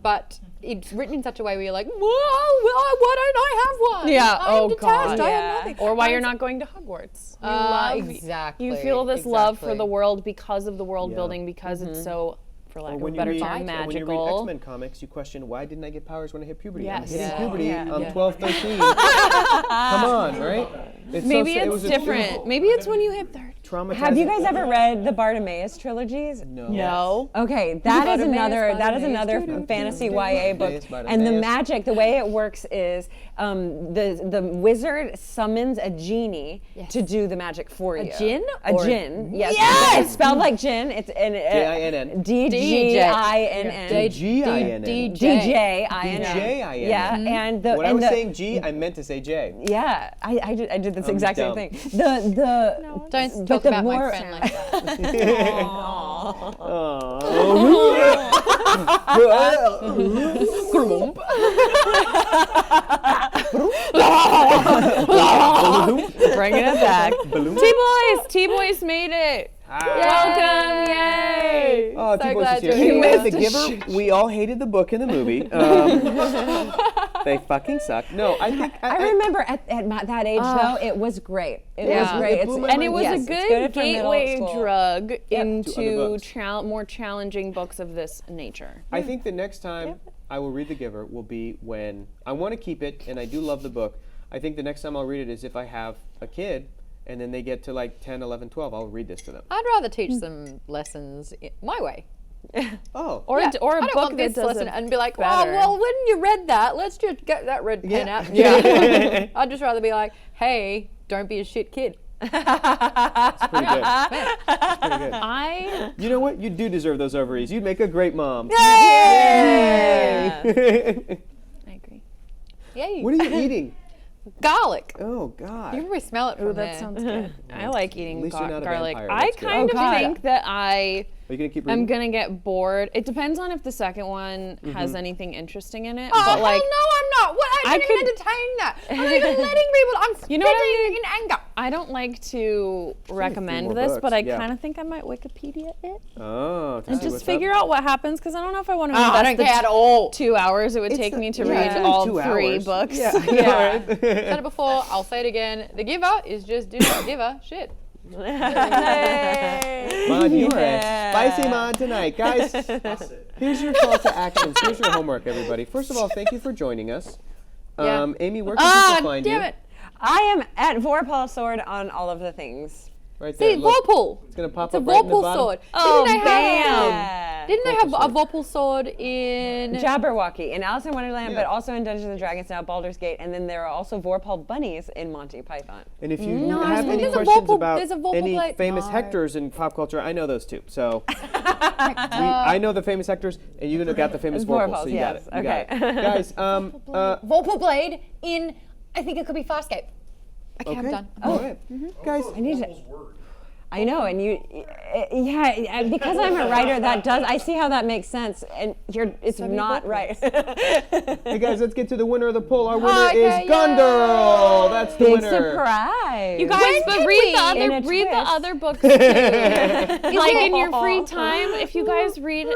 But it's written in such a way where you're like, whoa, why don't I have one? Yeah, I'm oh, detached, God. I Yeah. have nothing. Or why you're not going to Hogwarts. Exactly. You feel this love for exactly. the world because of the world Yeah. building, because it's so, for lack Or of a when you better read, term, when you read magical. X-Men comics, you question why didn't I get powers when I hit puberty? I'm Yes. hitting Yeah. puberty. Yeah. I'm Yeah. 12, 13. Come on, right? It's Maybe so, it it's was a- different. Maybe it's when you hit 30. Traumatizing. Have you guys ever read the Bartimaeus trilogies? No. No. Okay, that is Bartimaeus, another Bartimaeus, fantasy YA book, Bartimaeus, and the Bartimaeus. magic, the way it works is the wizard summons a genie to do the magic for you. djinn A or- djinn. Yes. Yes! It's spelled like djinn. It's J-I-N-N. D-G-I-N-N. G-I-N-N. D-J-I-N-N. D-J-I-N-N. Yeah, and the When I and was the, saying G, I meant to say J. yeah, I did this exact dumb. same thing. The Don't but talk the about more- my friend like that. Bringing it back. T-Boys made it. Welcome, yay. Oh, So T-Boys glad is here. you're Anyway, here. The Giver, we all hated the book and the movie. They fucking suck. No, I think... I remember at that age though, it was great. It was Yeah. great. It blew my And mind. it was yes, a it's good for middle gateway school. drug To other into books. more challenging books of this nature. I think the next time I will read The Giver will be when... I want to keep it, and I do love the book. I think the next time I'll read it is if I have a kid, and then they get to like 10, 11, 12, I'll read this to them. I'd rather teach them lessons my way. Oh. Or Yeah, or a I don't book want that this does lesson it and be like, better. oh, well, when you read that, let's just get that red pen Yeah. out. Yeah. I'd just rather be like, hey, don't be a shit kid. It's pretty good. It's pretty good. I You know what? You do deserve those ovaries. You'd make a great mom. Yeah. I agree. Yay. What are you eating? Garlic. Oh, God. You can probably smell it from Ooh, that there. sounds good. I like eating least you're not a garlic. vampire, I that's good. kind Oh, of God. think that I Are you going to keep am reading? gonna get bored. It depends on if the second one has anything interesting in it. Oh, but like, hell no, I'm not. What? I'm I not could- even entertaining that. I'm not even letting people. I'm spitting You know what I mean? in anger. I don't like to recommend more this, books, but I yeah. kind of think I might Wikipedia it Oh, to and see just what's figure up. out what happens because I don't know if I want to I invest don't the care at all. 2 hours it would It's take a- me to yeah, read it's only all 2 3 hours. books. Yeah. Said it before. I'll say it again. The Giver is just doing the Giver shit. Mod, you are a spicy mod tonight. Guys, here's your call to actions. Here's your homework, everybody. First of all, thank you for joining us. Yeah. Amy, where can people find damn you? it. I am at Vorpal Sword on all of the things. Right there. See, Look. Vorpal. It's going to pop It's a up right in the Vorpal bottom. sword. Oh, Didn't they have, Yeah. didn't they have Vorpal a Vorpal sword in... Jabberwocky in Alice in Wonderland, Yeah. but also in Dungeons and Dragons now, Baldur's Gate, and then there are also Vorpal bunnies in Monty Python. And if you No, I have think any there's a questions Vorpal- about there's a Vorpal any blade- famous No. Hectors in pop culture, I know those too. So I know the famous Hectors, and you got the famous Vorpals, so you got it. Vorpals, You yes. got it. Guys, Vorpal blade in, I think it could be Farscape. Okay, I'm okay. done. All right. Guys, I know, and because I'm a writer, I see how that makes sense, and it's not right. Hey guys, let's get to the winner of the poll. Our winner Okay, is Gone Girl. That's the Big winner. surprise. You guys, but read In a the twist. other books too. Like in your free time, if you guys read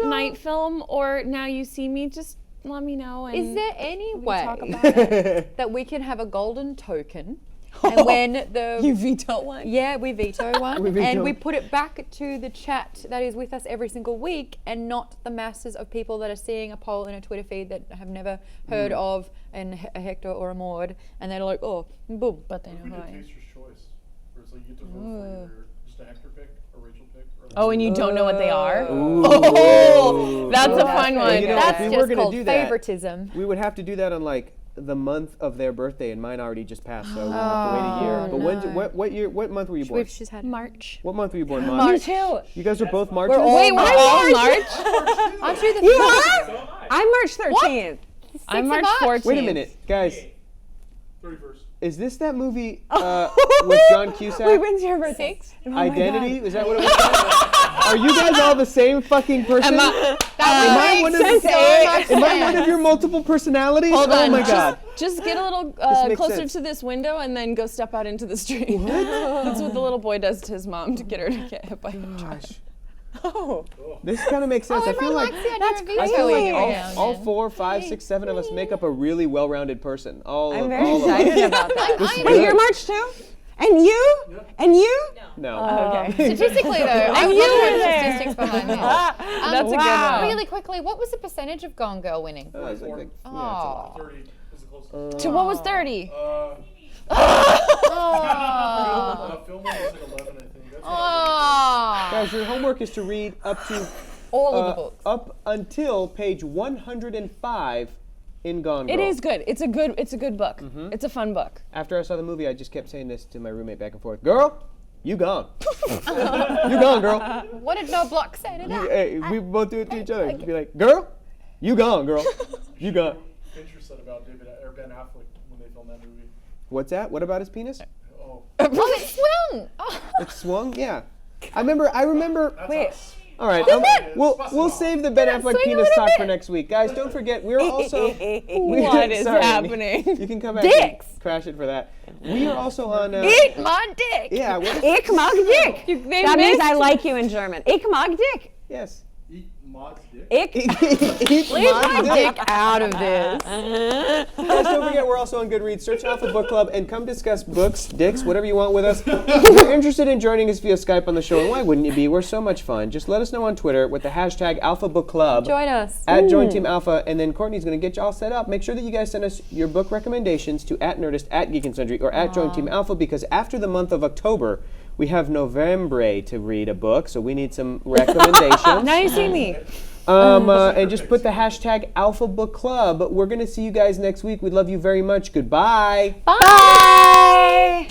Night Film or Now You See Me, just let me know. And Is there any talk way about it. that we can have a golden token? And when the You veto one? yeah, we veto one, veto. and we put it back to the chat that is with us every single week, and not the masses of people that are seeing a poll in a Twitter feed that have never heard of a Hector or a Maude, and they're like, oh, boom. But they know We who did I am. Taster's Choice, where it's like you get to vote for either just a Hector pick, a Rachel pick, or Oh, and you don't know what they are? Ooh. Oh, that's a fun Well, one. you know, That's if we were just gonna called do that, favoritism. we would have to do that on like the month of their birthday, and mine already just passed, so we'll have to wait a year. But what month were you born? She's had March. What month were you born, Me Maude? too. You guys are both Marches? Wait, we're all March? Aren't you the You first? are? I'm March 13th. I'm of March March. 14th. Wait a minute, guys. 31st. Is this that movie with John Cusack? Wait, when's your birthday? Identity? Is that what it was called? Are you guys all the same fucking person? Am I one of your multiple personalities? Hold Oh on. my god. Just get a little makes closer sense. to this window and then go step out into the street. That's what the little boy does to his mom to get her to get hit by a truck. Oh. This kind of makes sense. I feel like likes the idea of I vetoing feel like every now and all then. 4, 5, 6, 7 of us make up a really well-rounded person. I'm very all of us. excited about that. This is Wait, good. you're March too? And you? And you? No. Okay. Statistically, though, I was you looking were at there. statistics behind this. That's a good one. Really quickly, what was the percentage of Gone Girl winning? It's like, yeah, it's a Oh. lot. 30 is the closest. To what was 30? Film was like 11, I think. That's Oh. Guys, your homework is to read up to All of the books. up until page 105 in Gone Girl. It is good. It's a good book. It's a fun book. After I saw the movie, I just kept saying this to my roommate back and forth. Girl, you gone. You gone, girl. What did No Block say to that? Hey, we both do it to each other. Be like, girl, you gone, girl. You gone. Fincher said about Ben Affleck when they filmed that movie. What's that? What about his penis? Oh, Oh, it swung. Oh. It swung? Yeah. I remember. wait. All right, we'll save the Ben Affleck swing a penis little talk bit? for next week, guys. Don't forget, we're also. What is Sorry, happening? You can come back Dicks. and crash it for that. We are also on. Eat my dick. Yeah. What is, Ich mag dich. They That means missed- I like you in German. Ich mag dich. yes. Eat Maud's dick. Ich. Eat my dick. Out of this. Guys, don't forget, we're also on Goodreads. Search Alpha Book Club and come discuss books, dicks, whatever you want with us. If you're interested in joining us via Skype on the show, and why wouldn't you be? We're so much fun. Just let us know on Twitter with the hashtag Alpha Book Club. Join us. At Join Team Alpha, and then Courtney's going to get you all set up. Make sure that you guys send us your book recommendations to @Nerdist, @Geek and Sundry, or @Join Team Alpha, because after the month of October, we have November to read a book, so we need some recommendations. Now you see me. And just put the hashtag Alpha Book Club. We're going to see you guys next week. We love you very much. Goodbye. Bye.